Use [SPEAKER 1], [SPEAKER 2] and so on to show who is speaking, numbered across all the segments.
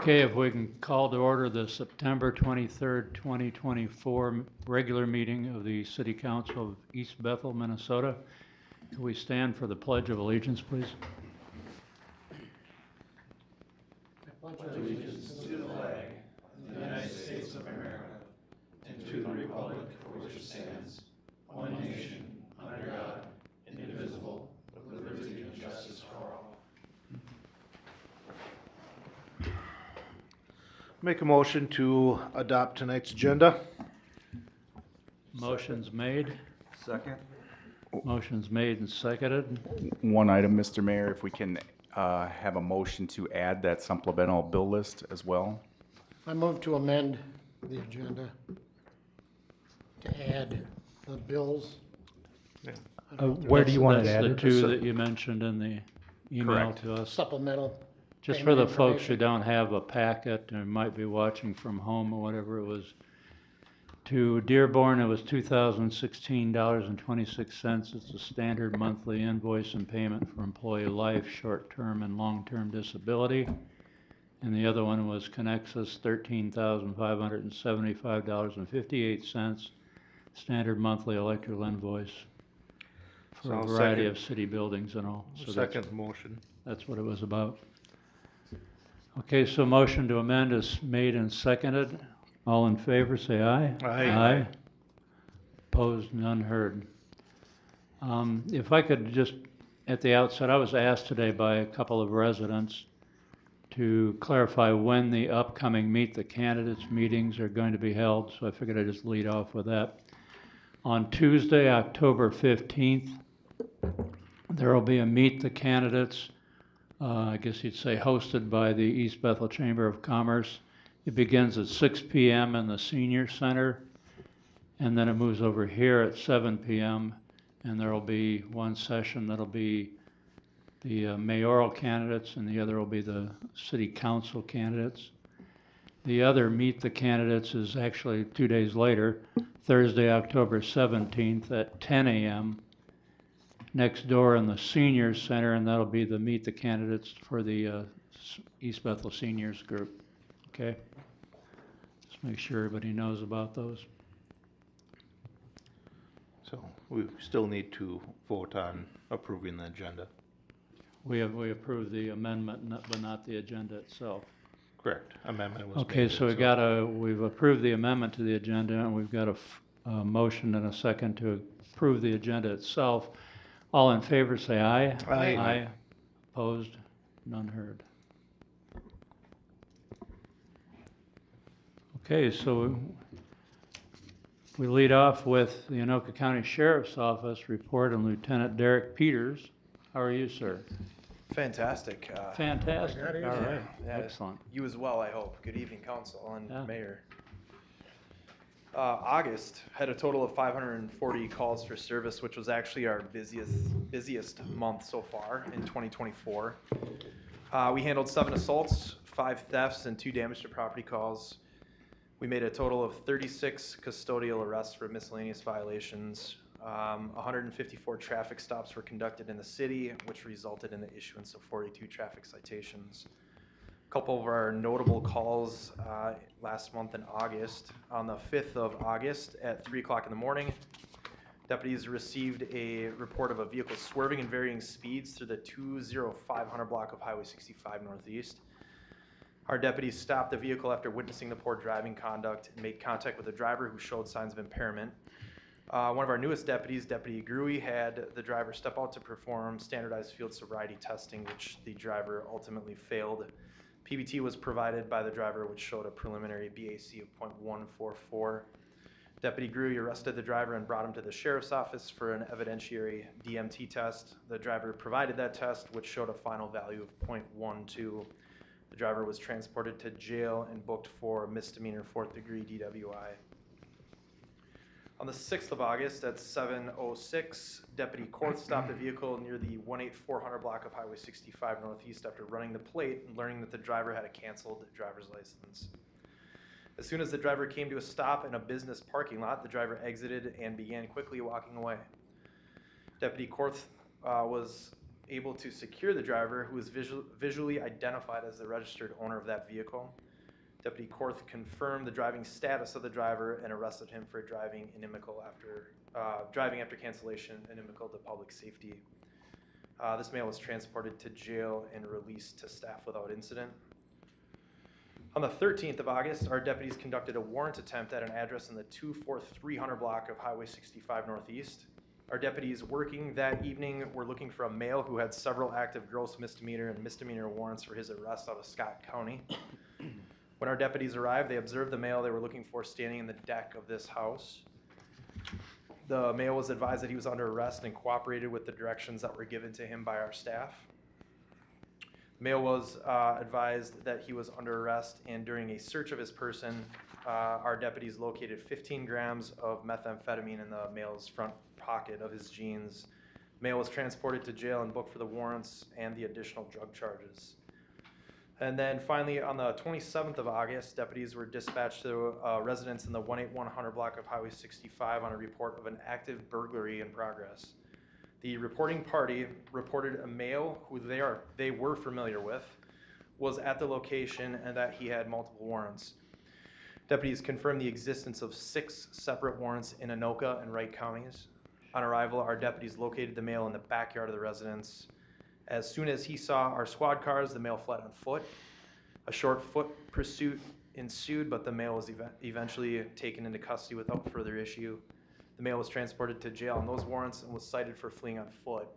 [SPEAKER 1] Okay, if we can call to order the September 23rd, 2024 regular meeting of the City Council of East Bethel, Minnesota. Can we stand for the Pledge of Allegiance, please?
[SPEAKER 2] I pledge allegiance to the flag of the United States of America and to the republic for which it stands, one nation, under God, indivisible, with liberty and justice for all.
[SPEAKER 3] Make a motion to adopt tonight's agenda.
[SPEAKER 1] Motion's made.
[SPEAKER 4] Second.
[SPEAKER 1] Motion's made and seconded.
[SPEAKER 4] One item, Mr. Mayor, if we can have a motion to add that supplemental bill list as well.
[SPEAKER 5] I move to amend the agenda to add the bills.
[SPEAKER 6] Where do you want it
[SPEAKER 1] That's the
[SPEAKER 6] added?
[SPEAKER 1] two that you mentioned in the email
[SPEAKER 3] Correct.
[SPEAKER 1] to us.
[SPEAKER 5] Supplemental.
[SPEAKER 1] Just for
[SPEAKER 5] payment
[SPEAKER 1] the folks who
[SPEAKER 5] information.
[SPEAKER 1] don't have a packet and might be watching from home or whatever, it was to Dearborn, it was $2,016.26. It's a standard monthly invoice and payment for employee life, short-term and long-term disability. And the other one was Connexus, $13,575.58, standard monthly electrical invoice for
[SPEAKER 3] So
[SPEAKER 1] a
[SPEAKER 3] I'll
[SPEAKER 1] variety
[SPEAKER 3] second.
[SPEAKER 1] of city buildings and all. So
[SPEAKER 3] Second motion.
[SPEAKER 1] that's what it was about. Okay, so motion to amend is made and seconded. All in favor, say aye.
[SPEAKER 3] Aye.
[SPEAKER 1] Aye. Opposed, none heard. If I could just, at the outset, I was asked today by a couple of residents to clarify when the upcoming Meet the Candidates meetings are going to be held, so I figured I'd just lead off with that. On Tuesday, October 15th, there will be a Meet the Candidates, I guess you'd say hosted by the East Bethel Chamber of Commerce. It begins at 6 p.m. in the Senior Center, and then it moves over here at 7 p.m., and there will be one session that'll be the mayoral candidates, and the other will be the city council candidates. The other Meet the Candidates is actually 2 days later, Thursday, October 17th at 10 a.m. next door in the Senior Center, and that'll be the Meet the Candidates for the East Bethel Seniors Group. Okay? Just make sure everybody knows about those.
[SPEAKER 3] So we still need to vote on approving the agenda.
[SPEAKER 1] We approved the amendment, but not the agenda itself.
[SPEAKER 3] Correct. Amendment was
[SPEAKER 1] Okay,
[SPEAKER 3] made,
[SPEAKER 1] so we've approved the amendment to the agenda, and we've got a motion and a second to approve the agenda itself. All in favor, say aye.
[SPEAKER 3] Aye.
[SPEAKER 1] Aye. Opposed? None heard. Okay, so we lead off with the Anoka County Sheriff's Office report on Lieutenant Derek Peters. How are you, sir?
[SPEAKER 7] Fantastic.
[SPEAKER 1] Fantastic.
[SPEAKER 5] That is-
[SPEAKER 1] All right.
[SPEAKER 7] Yeah,
[SPEAKER 1] Excellent.
[SPEAKER 7] You as well, I hope. Good evening, Council and
[SPEAKER 1] Yeah.
[SPEAKER 7] Mayor. August had a total of 540 calls for service, which was actually our busiest month so far in 2024. We handled 7 assaults, 5 thefts, and 2 damage to property calls. We made a total of 36 custodial arrests for miscellaneous violations. 154 traffic stops were conducted in the city, which resulted in the issuance of 42 traffic citations. A couple of our notable calls last month in August. On the 5th of August at 3 o'clock in the morning, deputies received a report of a vehicle swerving and varying speeds through the 20500 block of Highway 65 Northeast. Our deputies stopped the vehicle after witnessing the poor driving conduct and made contact with the driver who showed signs of impairment. One of our newest deputies, Deputy Gruey, had the driver step out to perform standardized field sobriety testing, which the driver ultimately failed. PBT was provided by the driver, which showed a preliminary BAC of .144. Deputy Gruey arrested the driver and brought him to the sheriff's office for an evidentiary DMT test. The driver provided that test, which showed a final value of .12. The driver was transported to jail and booked for misdemeanor 4th-degree DWI. On the 6th of August at 7:06, Deputy Korth stopped a vehicle near the 18400 block of Highway 65 Northeast after running the plate and learning that the driver had a canceled driver's license. As soon as the driver came to a stop in a business parking lot, the driver exited and began quickly walking away. Deputy Korth was able to secure the driver, who was visually identified as the registered owner of that vehicle. Deputy Korth confirmed the driving status of the driver and arrested him for driving after cancellation, inimical to public safety. This male was transported to jail and released to staff without incident. On the 13th of August, our deputies conducted a warrant attempt at an address in the 24300 block of Highway 65 Northeast. Our deputies working that evening were looking for a male who had several active gross misdemeanor and misdemeanor warrants for his arrest out of Scott County. When our deputies arrived, they observed the male they were looking for standing in the deck of this house. The male was advised that he was under arrest and cooperated with the directions that were given to him by our staff. The male was advised that he was under arrest, and during a search of his person, our deputies located 15 grams of methamphetamine in the male's front pocket of his jeans. The male was transported to jail and booked for the warrants and the additional drug charges. And then finally, on the 27th of August, deputies were dispatched to residents in the 18100 block of Highway 65 on a report of an active burglary in progress. The reporting party reported a male who they were familiar with was at the location and that he had multiple warrants. Deputies confirmed the existence of 6 separate warrants in Anoka and Wright counties. On arrival, our deputies located the male in the backyard of the residence. As soon as he saw our squad cars, the male fled on foot. A short foot pursuit ensued, but the male was eventually taken into custody without further issue. The male was transported to jail on those warrants and was cited for fleeing on foot.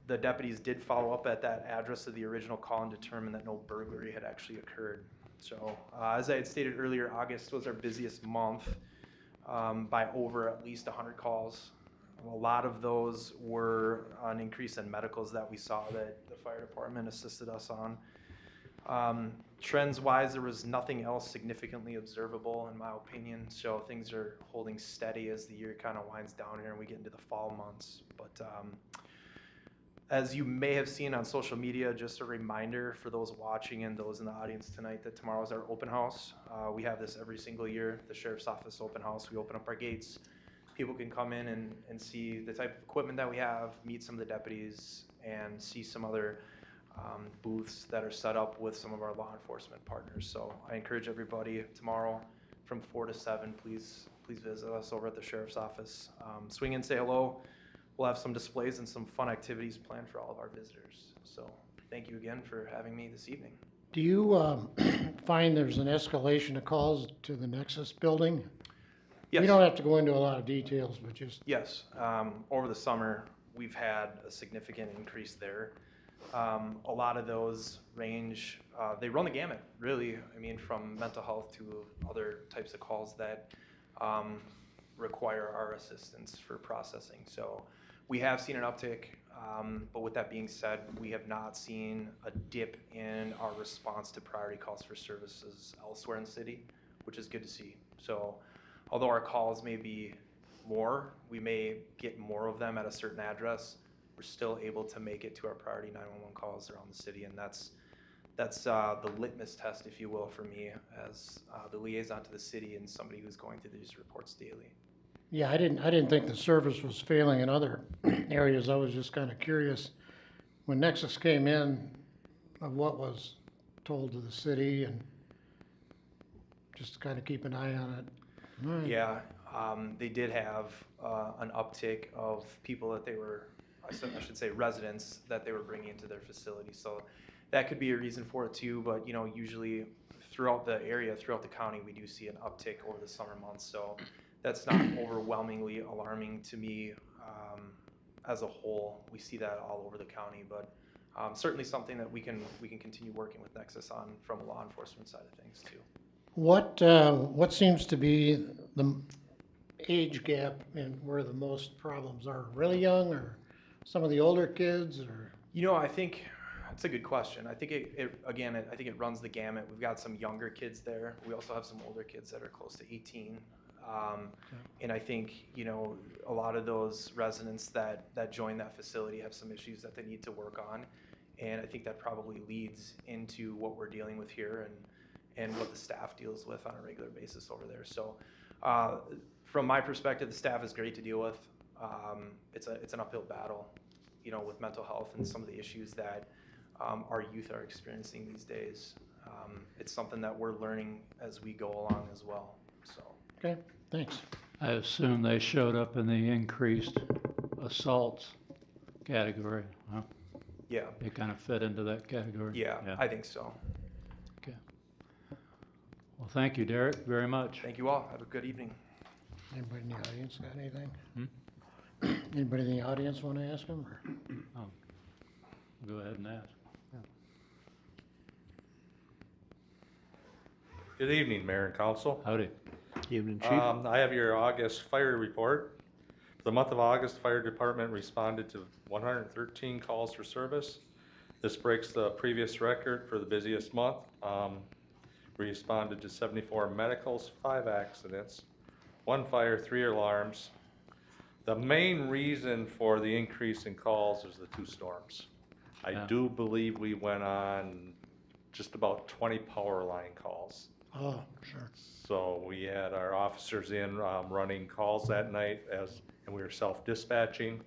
[SPEAKER 7] The deputies did follow up at that address of the original call and determined that no burglary had actually occurred. So, as I had stated earlier, August was our busiest month by over at least 100 calls. A lot of those were an increase in medicals that we saw that the fire department assisted us on. Trends-wise, there was nothing else significantly observable in my opinion, so things are holding steady as the year kind of winds down here and we get into the fall months. But as you may have seen on social media, just a reminder for those watching and those in the audience tonight that tomorrow is our open house. We have this every single year, the Sheriff's Office open house. We open up our gates. People can come in and see the type of equipment that we have, meet some of the deputies, and see some other booths that are set up with some of our law enforcement partners. So I encourage everybody tomorrow from 4 to 7, please visit us over at the Sheriff's Office. Swing in, say hello. We'll have some displays and some fun activities planned for all of our visitors. So thank you again for having me this evening.
[SPEAKER 5] Do you find there's an escalation of calls to the Nexus building?
[SPEAKER 7] Yes.
[SPEAKER 5] You don't have to go into a lot of details, but just...
[SPEAKER 7] Yes. Over the summer, we've had a significant increase there. A lot of those range, they run the gamut, really. I mean, from mental health to other types of calls that require our assistance for processing. So we have seen an uptick, but with that being said, we have not seen a dip in our response to priority calls for services elsewhere in the city, which is good to see. So although our calls may be more, we may get more of them at a certain address, we're still able to make it to our priority 911 calls around the city, and that's the litmus test, if you will, for me as the liaison to the city and somebody who's going through these reports daily.
[SPEAKER 5] Yeah, I didn't think the service was failing in other areas. I was just kind of curious. When Nexus came in, of what was told to the city, and just to kind of keep an eye on it. Right.
[SPEAKER 7] Yeah, they did have an uptick of people that they were, I should say residents, that they were bringing into their facility. So that could be a reason for it too, but you know, usually throughout the area, throughout the county, we do see an uptick over the summer months. So that's not overwhelmingly alarming to me as a whole. We see that all over the county, but certainly something that we can continue working with Nexus on from a law enforcement side of things too.
[SPEAKER 5] What seems to be the age gap and where the most problems are? Really young, or some of the older kids, or?
[SPEAKER 7] You know, I think that's a good question. I think I think it runs the gamut. We've got some younger kids there. We also have some older kids that are close to 18. And I think, you know, a lot of those residents that join that facility have some issues that they need to work on. And I think that probably leads into what we're dealing with here and what the staff deals with on a regular basis over there. So from my perspective, the staff is great to deal with. It's an uphill battle. with mental health and some of the issues that our youth are experiencing these days. It's something that we're learning as we go along as well, so.
[SPEAKER 5] Okay, thanks.
[SPEAKER 1] I assume they showed up in the increased assaults category, huh?
[SPEAKER 7] Yeah,
[SPEAKER 1] They kind of fit into that category?
[SPEAKER 7] yeah, I think so.
[SPEAKER 1] Okay. Well, thank you, Derek, very much.
[SPEAKER 7] Thank you all. Have a good evening.
[SPEAKER 5] Anybody in the audience got anything? Anybody in the audience want to ask him? Or?
[SPEAKER 1] Go ahead and ask.
[SPEAKER 8] Good evening, Mayor and Council.
[SPEAKER 1] Howdy.
[SPEAKER 3] Evening, Chief.
[SPEAKER 8] I have your August fire report. For the month of August, the fire department responded to 113 calls for service. This breaks the previous record for the busiest month. We responded to 74 medicals, 5 accidents, 1 fire, 3 alarms. The main reason for the increase in calls is the 2 storms. I do believe we went on just about 20 power line calls.
[SPEAKER 5] Oh, sure.
[SPEAKER 8] So we had our officers in running calls that night and we were self-dispatching.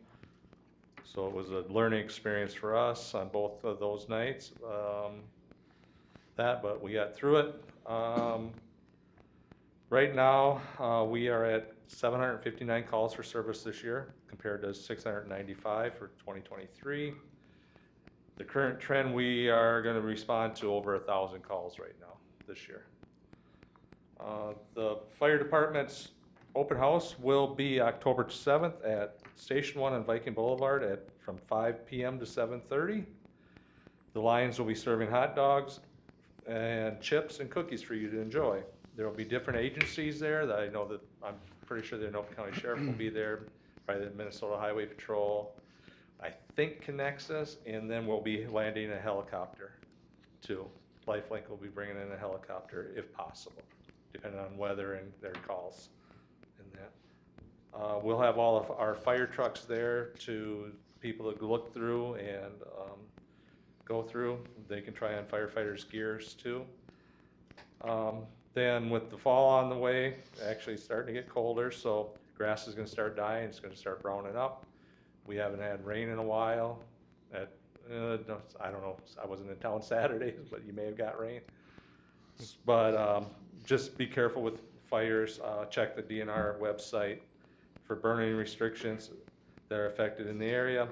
[SPEAKER 8] So it was a learning experience for us on both of those nights. But we got through it. Right now, we are at 759 calls for service this year compared to 695 for 2023. The current trend, we are going to respond to over 1,000 calls right now this year. The fire department's open house will be October 7th at Station 1 on Viking Boulevard from 5 p.m. to 7:30. The Lions will be serving hot dogs and chips and cookies for you to enjoy. There will be different agencies there that I know that I'm pretty sure the Anoka County Sheriff will be there, probably the Minnesota Highway Patrol, I think Connexus, and then we'll be landing a helicopter too. Lifelink will be bringing in a helicopter if possible, depending on weather and their calls and that. We'll have all of our fire trucks there to people to look through and go through. They can try on firefighters' gears too. Then with the fall on the way, actually it's starting to get colder, so grass is going to start dying. It's going to start browning up. We haven't had rain in a while. No, I don't know. I wasn't in town Saturday, but you may have got rain. But just be careful with fires. Check the DNR website for burning restrictions that are affected in the area.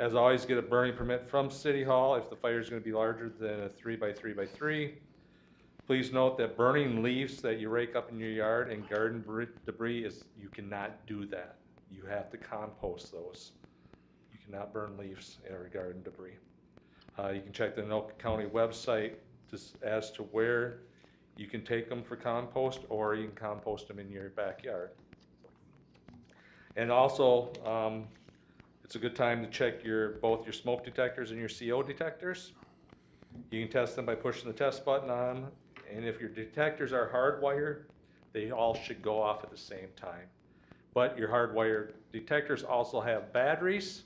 [SPEAKER 8] As always, get a burning permit from City Hall if the fire is going to be larger than a 3x3x3. Please note that burning leaves that you rake up in your yard and garden debris you cannot do that. You have to compost those. You cannot burn leaves or garden debris. You can check the Anoka County website as to where you can take them for compost, or you can compost them in your backyard. And also, it's a good time to check both your smoke detectors and your CO detectors. You can test them by pushing the test button on, and if your detectors are hardwired, they all should go off at the same time. But your hardwired detectors also have batteries,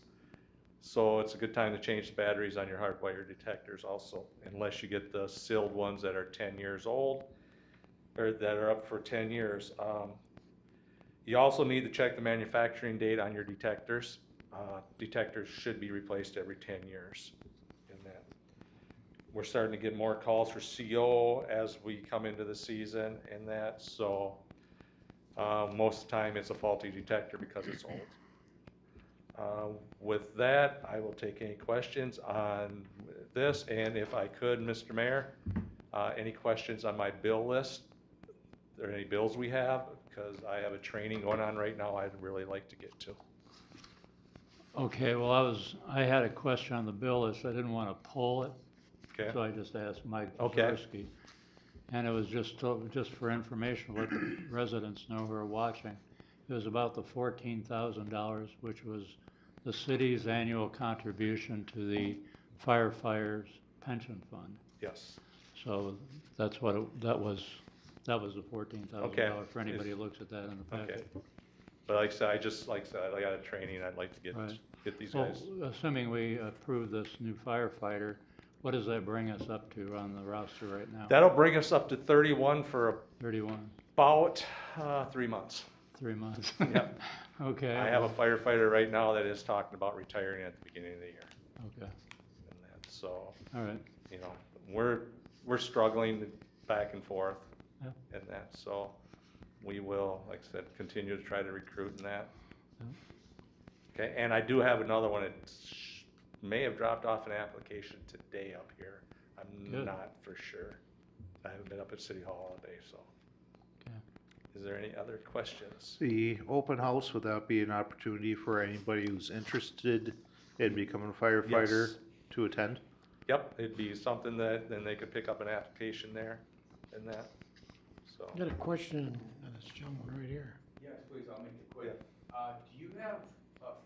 [SPEAKER 8] so it's a good time to change the batteries on your hardwired detectors also, unless you get the sealed ones that are 10 years old, or that are up for 10 years. You also need to check the manufacturing date on your detectors. Detectors should be replaced every 10 years. We're starting to get more calls for CO as we come into the season and that, so most of the time it's a faulty detector because it's old. With that, I will take any questions on this, and if I could, Mr. Mayor, any questions on my bill list? Are there any bills we have? Because I have a training going on right now I'd really like to get to.
[SPEAKER 1] Okay, well, I had a question on the bill list. I didn't want to pull it.
[SPEAKER 8] Okay.
[SPEAKER 1] So I just asked Mike
[SPEAKER 8] Okay.
[SPEAKER 1] Zerski. And it was just for information, let the residents know who are watching. It was about the $14,000, which was the city's annual contribution to the firefighters' pension fund.
[SPEAKER 8] Yes.
[SPEAKER 1] So that's what that was the $14,000
[SPEAKER 8] Okay.
[SPEAKER 1] for anybody who looks at that in the
[SPEAKER 8] Okay.
[SPEAKER 1] packet.
[SPEAKER 8] But like I said, I got a training I'd like to get
[SPEAKER 1] Right.
[SPEAKER 8] these
[SPEAKER 1] Well,
[SPEAKER 8] guys.
[SPEAKER 1] assuming we approve this new firefighter, what does that bring us up to on the roster right now?
[SPEAKER 8] That'll bring us up to 31 for
[SPEAKER 1] 31,
[SPEAKER 8] about 3 months.
[SPEAKER 1] 3 months.
[SPEAKER 8] Yep.
[SPEAKER 1] Okay.
[SPEAKER 8] I have a firefighter right now that is talking about retiring at the beginning of the year.
[SPEAKER 1] Okay,
[SPEAKER 8] And that, so,
[SPEAKER 1] all right.
[SPEAKER 8] you know, we're struggling back and forth
[SPEAKER 1] Yeah.
[SPEAKER 8] in that, so we will, like I said, continue to try to recruit in that.
[SPEAKER 1] Yeah.
[SPEAKER 8] Okay, and I do have another one, it may have dropped off an application today up here. I'm
[SPEAKER 1] Good.
[SPEAKER 8] not for sure. I haven't been up at City Hall all day, so.
[SPEAKER 1] Okay.
[SPEAKER 8] Is there any other questions?
[SPEAKER 3] The open house, would that be an opportunity for anybody who's interested in becoming a firefighter
[SPEAKER 8] Yes.
[SPEAKER 3] to attend?
[SPEAKER 8] Yep, it'd be something that, then they could pick up an application there and that, so.
[SPEAKER 5] I got a question on this gentleman right here.
[SPEAKER 9] Yes, please, I'll make it quick. Do you have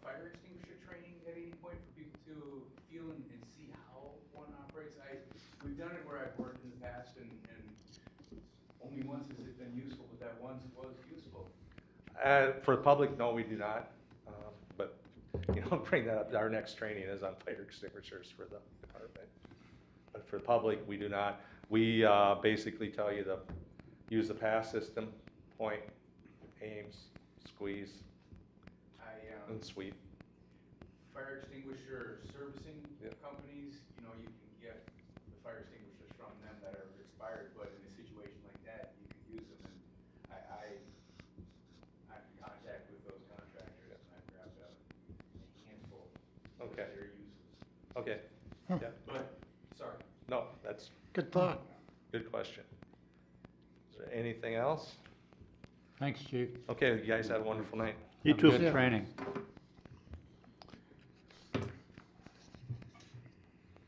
[SPEAKER 9] fire extinguisher training at any point for people to feel and see how one operates? We've done it where I've worked in the past and only once has it been useful, but that once was useful.
[SPEAKER 8] For the public, no, we do not, but, you know, bring that up, our next training is on fire extinguishers for the department. But for the public, we do not. We basically tell you to use the pass system, point, aims, squeeze, and sweep.
[SPEAKER 9] Fire extinguisher servicing
[SPEAKER 8] Yep.
[SPEAKER 9] companies, you know, you can get the fire extinguishers from them that are expired, but in a situation like that, you can use them. And I'm in contact with those contractors, and I've grabbed a handful of
[SPEAKER 8] Okay.
[SPEAKER 9] their uses.
[SPEAKER 8] Okay,
[SPEAKER 5] Huh.
[SPEAKER 8] yeah,
[SPEAKER 9] But, sorry.
[SPEAKER 8] no, that's
[SPEAKER 5] Good thought.
[SPEAKER 8] good question. Is there anything else?
[SPEAKER 1] Thanks, Chief.
[SPEAKER 8] Okay, you guys have a wonderful night.
[SPEAKER 3] You
[SPEAKER 1] Have
[SPEAKER 3] too.
[SPEAKER 1] Good
[SPEAKER 5] Yeah.
[SPEAKER 1] training.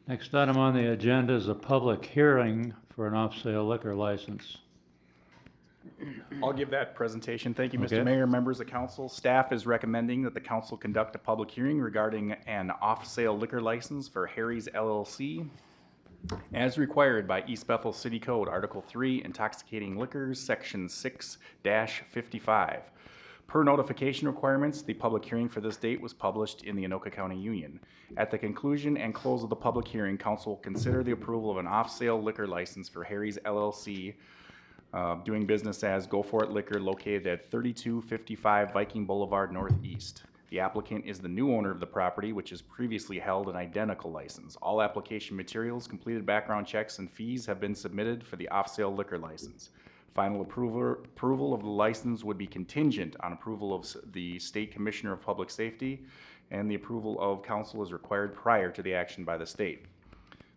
[SPEAKER 1] Next item on the agenda is a public hearing for an off-sale liquor license.
[SPEAKER 4] I'll give that presentation. Thank you,
[SPEAKER 1] Okay.
[SPEAKER 4] Mr. Mayor, members of council. Staff is recommending that the council conduct a public hearing regarding an off-sale liquor license for Harry's LLC as required by East Bethel City Code, Article 3, Intoxicating Liquors, Section 6-55. Per notification requirements, the public hearing for this date was published in the Anoka County Union. At the conclusion and close of the public hearing, council will consider the approval of an off-sale liquor license for Harry's LLC, doing business as Go For It Liquor, located at 3255 Viking Boulevard Northeast. The applicant is the new owner of the property, which has previously held an identical license. All application materials, completed background checks, and fees have been submitted for the off-sale liquor license. Final approval of the license would be contingent on approval of the State Commissioner of Public Safety, and the approval of council is required prior to the action by the state.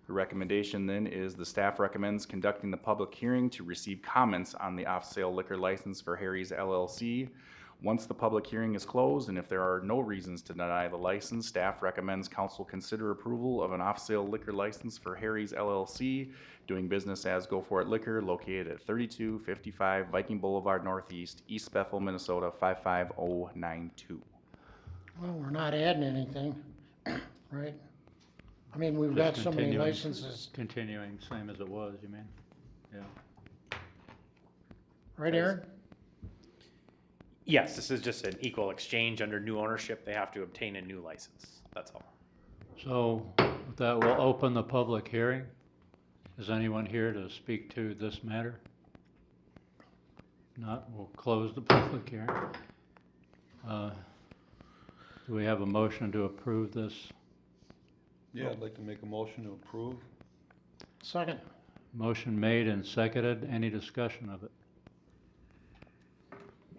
[SPEAKER 4] The recommendation then is the staff recommends conducting the public hearing to receive comments on the off-sale liquor license for Harry's LLC. Once the public hearing is closed, and if there are no reasons to deny the license, staff recommends council consider approval of an off-sale liquor license for Harry's LLC, doing business as Go For It Liquor, located at 3255 Viking Boulevard Northeast, East Bethel, Minnesota 55092.
[SPEAKER 5] Well, we're not adding anything, right? I mean, we've
[SPEAKER 1] Just
[SPEAKER 5] got so many
[SPEAKER 1] continuing.
[SPEAKER 5] licenses,
[SPEAKER 1] Continuing, same as it was, you mean? Yeah.
[SPEAKER 5] right, Aaron?
[SPEAKER 6] Yes, this is just an equal exchange under new ownership. They have to obtain a new license. That's all.
[SPEAKER 1] So with that, we'll open the public hearing. Is anyone here to speak to this matter? Not, we'll close the public hearing. Do we have a motion to approve this?
[SPEAKER 2] Yeah, I'd like to make a motion to approve.
[SPEAKER 5] Second.
[SPEAKER 1] Motion made and seconded. Any discussion of it?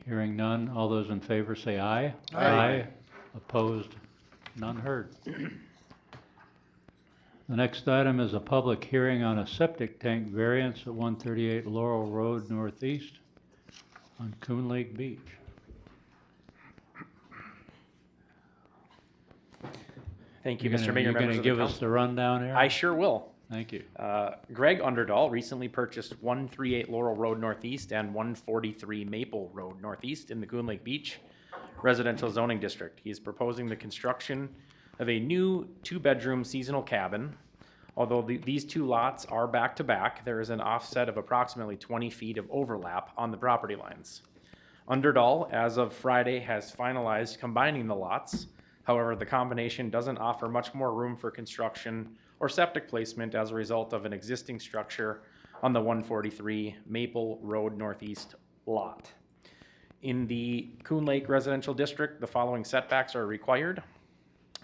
[SPEAKER 1] Hearing none. All those in favor say aye.
[SPEAKER 5] Aye.
[SPEAKER 1] Opposed? None heard. The next item is a public hearing on a septic tank variance at 138 Laurel Road Northeast on Coon Lake Beach.
[SPEAKER 6] Thank you,
[SPEAKER 1] You're
[SPEAKER 6] Mr.
[SPEAKER 1] gonna-
[SPEAKER 6] Mayor,
[SPEAKER 1] You're
[SPEAKER 6] members
[SPEAKER 1] gonna
[SPEAKER 6] of the
[SPEAKER 1] give us
[SPEAKER 6] council.
[SPEAKER 1] the rundown, Aaron?
[SPEAKER 6] I sure will.
[SPEAKER 1] Thank you.
[SPEAKER 6] Greg Underdahl recently purchased 138 Laurel Road Northeast and 143 Maple Road Northeast in the Coon Lake Beach residential zoning district. He is proposing the construction of a new 2-bedroom seasonal cabin. Although these two lots are back to back, there is an offset of approximately 20 feet of overlap on the property lines. Underdahl, as of Friday, has finalized combining the lots. However, the combination doesn't offer much more room for construction or septic placement as a result of an existing structure on the 143 Maple Road Northeast lot. In the Coon Lake Residential District, the following setbacks are required: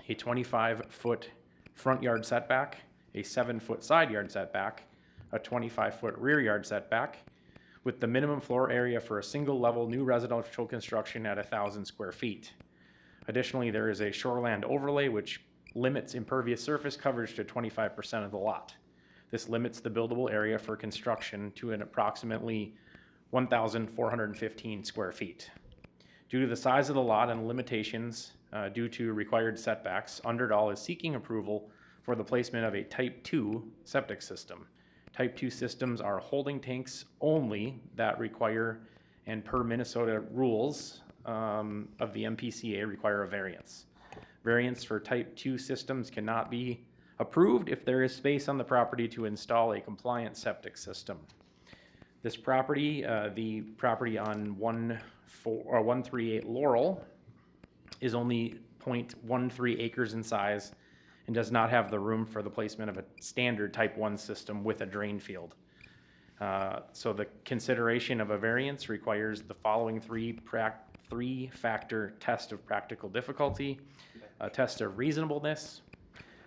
[SPEAKER 6] a 25-foot front yard setback, a 7-foot side yard setback, a 25-foot rear yard setback, with the minimum floor area for a single level new residential construction at 1,000 square feet. Additionally, there is a shoreland overlay which limits impervious surface coverage to 25% of the lot. This limits the buildable area for construction to an approximately 1,415 square feet. Due to the size of the lot and limitations due to required setbacks, Underdahl is seeking approval for the placement of a Type 2 septic system. Type 2 systems are holding tanks only that require, and per Minnesota rules of the MPCA, require a variance. Variance for Type 2 systems cannot be approved if there is space on the property to install a compliant septic system. This property, the property on 138 Laurel, is only 0.13 acres in size and does not have the room for the placement of a standard Type 1 system with a drain field. So the consideration of a variance requires the following three-factor test of practical difficulty: a test of reasonableness,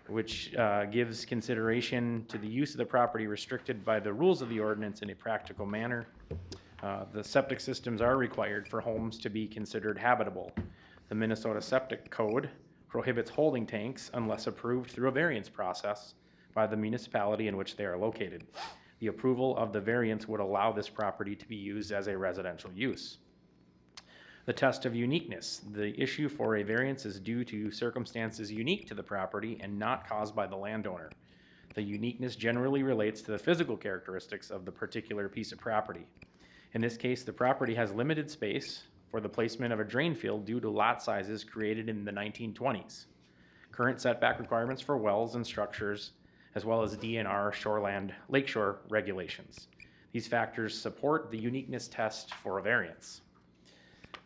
[SPEAKER 6] which gives consideration to the use of the property restricted by the rules of the ordinance in a practical manner. The septic systems are required for homes to be considered habitable. The Minnesota Septic Code prohibits holding tanks unless approved through a variance process by the municipality in which they are located. The approval of the variance would allow this property to be used as a residential use. The test of uniqueness. The issue for a variance is due to circumstances unique to the property and not caused by the landowner. The uniqueness generally relates to the physical characteristics of the particular piece of property. In this case, the property has limited space for the placement of a drain field due to lot sizes created in the 1920s. Current setback requirements for wells and structures, as well as DNR shoreland lakeshore regulations. These factors support the uniqueness test for a variance.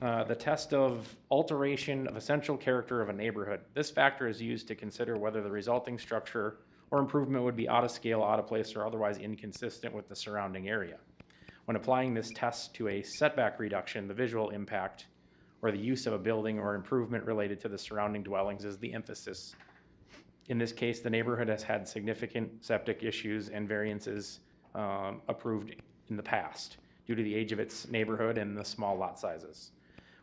[SPEAKER 6] The test of alteration of essential character of a neighborhood. This factor is used to consider whether the resulting structure or improvement would be out of scale, out of place, or otherwise inconsistent with the surrounding area. When applying this test to a setback reduction, the visual impact or the use of a building or improvement related to the surrounding dwellings is the emphasis. In this case, the neighborhood has had significant septic issues and variances approved in the past due to the age of its neighborhood and the small lot sizes.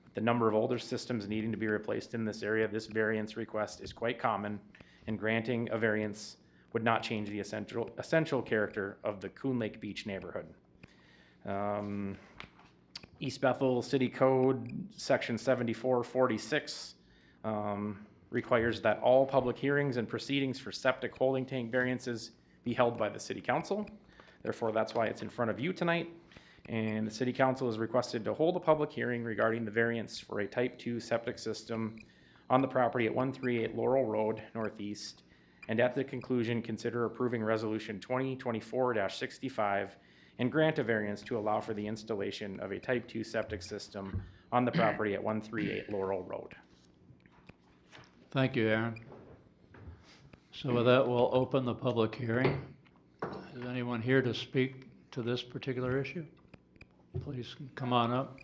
[SPEAKER 6] With the number of older systems needing to be replaced in this area, this variance request is quite common, and granting a variance would not change the essential character of the Coon Lake Beach neighborhood. East Bethel City Code, Section 7446, requires that all public hearings and proceedings for septic holding tank variances be held by the City Council. Therefore, that's why it's in front of you tonight. And the City Council is requested to hold a public hearing regarding the variance for a Type 2 septic system on the property at 138 Laurel Road Northeast, and at the conclusion, consider approving Resolution 2024-65 and grant a variance to allow for the installation of a Type 2 septic system on the property at 138 Laurel Road.
[SPEAKER 1] Thank you, Aaron. So with that, we'll open the public hearing. Is anyone here to speak to this particular issue? Please come on up.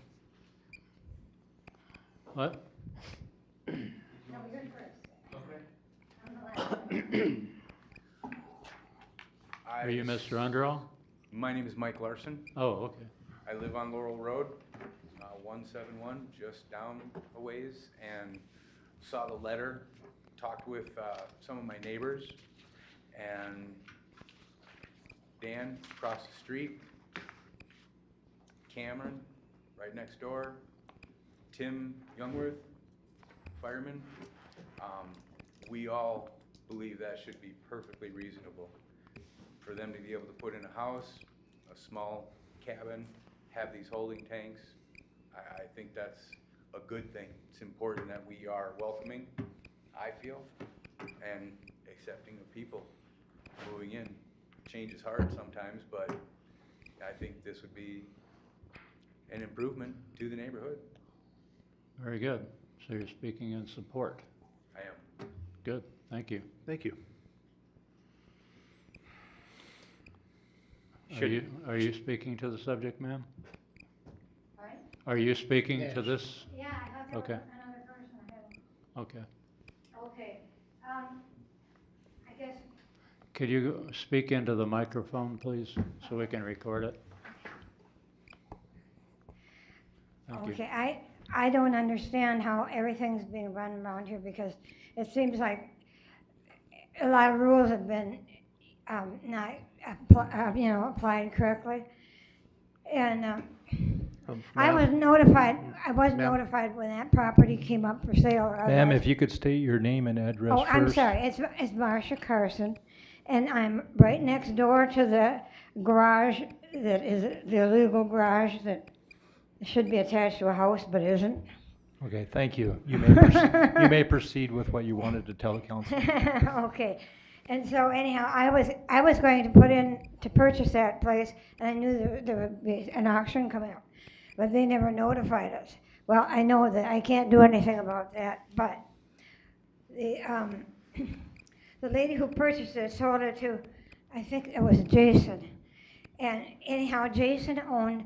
[SPEAKER 1] What? Are you Mr. Underall?
[SPEAKER 10] My name is Mike Larson.
[SPEAKER 1] Oh, okay.
[SPEAKER 10] I live on Laurel Road, 171, just down a ways, and saw the letter, talked with some of my neighbors, and Dan across the street, Cameron right next door, Tim Youngworth, fireman. We all believe that should be perfectly reasonable for them to be able to put in a house, a small cabin, have these holding tanks. I think that's a good thing. It's important that we are welcoming, I feel, and accepting of people moving in. Change is hard sometimes, but I think this would be an improvement to the neighborhood.
[SPEAKER 1] Very good. So you're speaking in support.
[SPEAKER 10] I am.
[SPEAKER 1] Good. Thank you.
[SPEAKER 3] Thank you.
[SPEAKER 1] Are you speaking to the subject, ma'am? Are you speaking to
[SPEAKER 5] Yes.
[SPEAKER 1] this?
[SPEAKER 11] Yeah, I thought there was
[SPEAKER 1] Okay.
[SPEAKER 11] another person ahead.
[SPEAKER 1] Okay.
[SPEAKER 11] Okay, I guess,
[SPEAKER 1] Could you speak into the microphone, please, so we can record it? Thank you.
[SPEAKER 11] okay, I don't understand how everything's being run around here because it seems like a lot of rules have been, not, applied correctly. And, I was notified,
[SPEAKER 3] Ma'am?
[SPEAKER 11] when that property came up for sale.
[SPEAKER 12] Ma'am, if you could state your name and address
[SPEAKER 11] Oh,
[SPEAKER 12] first.
[SPEAKER 11] I'm sorry, it's Marcia Carson, and I'm right next door to the garage that is the illegal garage that should be attached to a house but isn't.
[SPEAKER 12] Okay, thank you. You may proceed with what you wanted to tell the council.
[SPEAKER 11] Okay, and so anyhow, I was going to put in to purchase that place, and I knew there would be an auction coming up, but they never notified us. Well, I know that I can't do anything about that, but the the lady who purchased it sold it to, I think it was Jason, and anyhow, Jason owned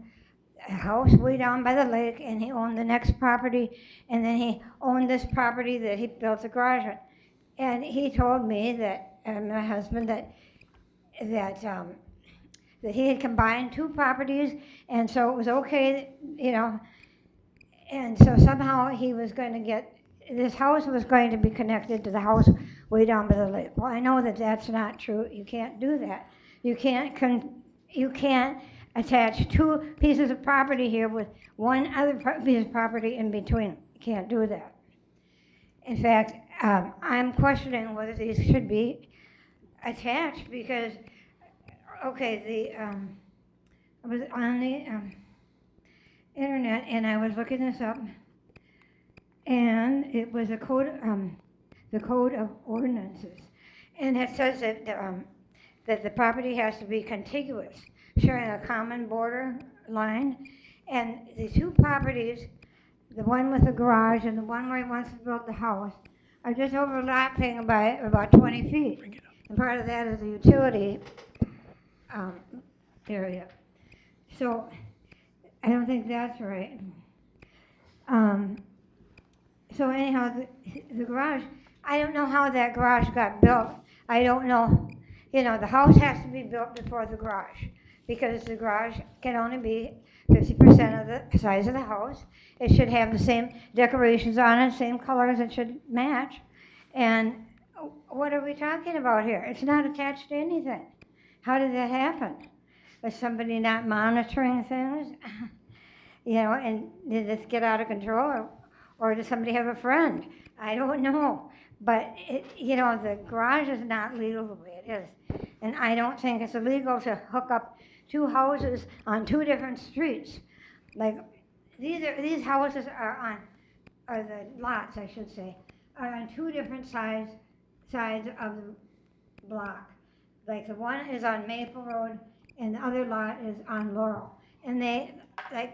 [SPEAKER 11] a house way down by the lake, and he owned the next property, and then he owned this property that he built the garage on. And he told me that, and my husband, that he had combined two properties, and so it was okay, and so somehow he was going to get, this house was going to be connected to the house way down by the lake. Well, I know that that's not true. You can't do that. You can't attach two pieces of property here with one other piece of property in between. You can't do that. In fact, I'm questioning whether these should be attached because, okay, I was on the internet and I was looking this up, and it was the code of ordinances, and it says that the property has to be contiguous, sharing a common border line, and the two properties, the one with the garage and the one where he wants to build the house, are just overlapping by about 20 feet. And part of that is the utility area. So I don't think that's right. So anyhow, the garage, I don't know how that garage got built. I don't know. The house has to be built before the garage because the garage can only be 50% of the size of the house. It should have the same decorations on it, same colors, it should match. And what are we talking about here? It's not attached to anything. How did that happen? Was somebody not monitoring things? And did this get out of control? Or does somebody have a friend? I don't know. But, the garage is not legal the way it is. And I don't think it's illegal to hook up two houses on two different streets. Like, these houses are the lots, I should say, are on two different sides of the block. Like, the one is on Maple Road and the other lot is on Laurel. And they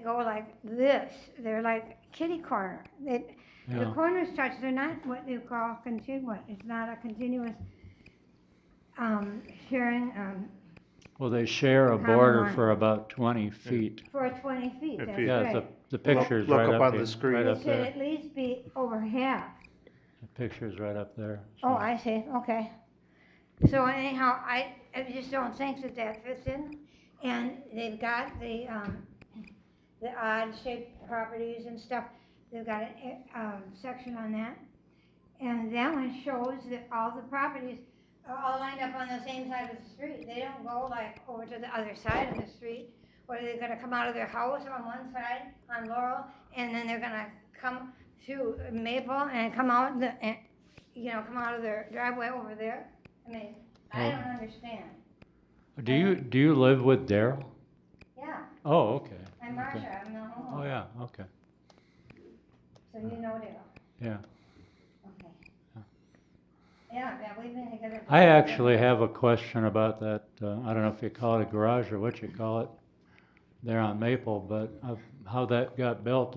[SPEAKER 11] go like this. They're like kitty corner. The corners touch. They're not what you call contiguous. It's not a continuous sharing.
[SPEAKER 1] Well, they share a
[SPEAKER 11] Common
[SPEAKER 1] border
[SPEAKER 11] line.
[SPEAKER 1] for about 20 feet.
[SPEAKER 11] For 20 feet,
[SPEAKER 3] If
[SPEAKER 11] that's
[SPEAKER 3] you-
[SPEAKER 1] Yeah,
[SPEAKER 11] right.
[SPEAKER 1] the picture's
[SPEAKER 3] Look
[SPEAKER 1] right
[SPEAKER 3] up
[SPEAKER 1] up
[SPEAKER 3] on
[SPEAKER 1] here,
[SPEAKER 3] the screen.
[SPEAKER 1] right
[SPEAKER 11] It
[SPEAKER 1] up
[SPEAKER 11] should
[SPEAKER 1] there.
[SPEAKER 11] at least be over half.
[SPEAKER 1] The picture's right up there.
[SPEAKER 11] Oh,
[SPEAKER 1] So-
[SPEAKER 11] I see, okay. So anyhow, I just don't think that fits in. And they've got the odd shaped properties and stuff. They've got a section on that. And that one shows that all the properties are all lined up on the same side of the street. They don't go like over to the other side of the street, or they're gonna come out of their house on one side, on Laurel, and then they're gonna come to Maple and come out come out of their driveway over there. I mean, I don't understand.
[SPEAKER 1] Do you live with Daryl?
[SPEAKER 11] Yeah,
[SPEAKER 1] Oh, okay.
[SPEAKER 11] I'm Marcia, I'm the homeowner.
[SPEAKER 1] Oh, yeah, okay,
[SPEAKER 11] So you know Dale.
[SPEAKER 1] yeah.
[SPEAKER 11] Okay. Yeah, we've been together.
[SPEAKER 1] I actually have a question about that, I don't know if you call it a garage or what you call it, there on Maple, but how that got built.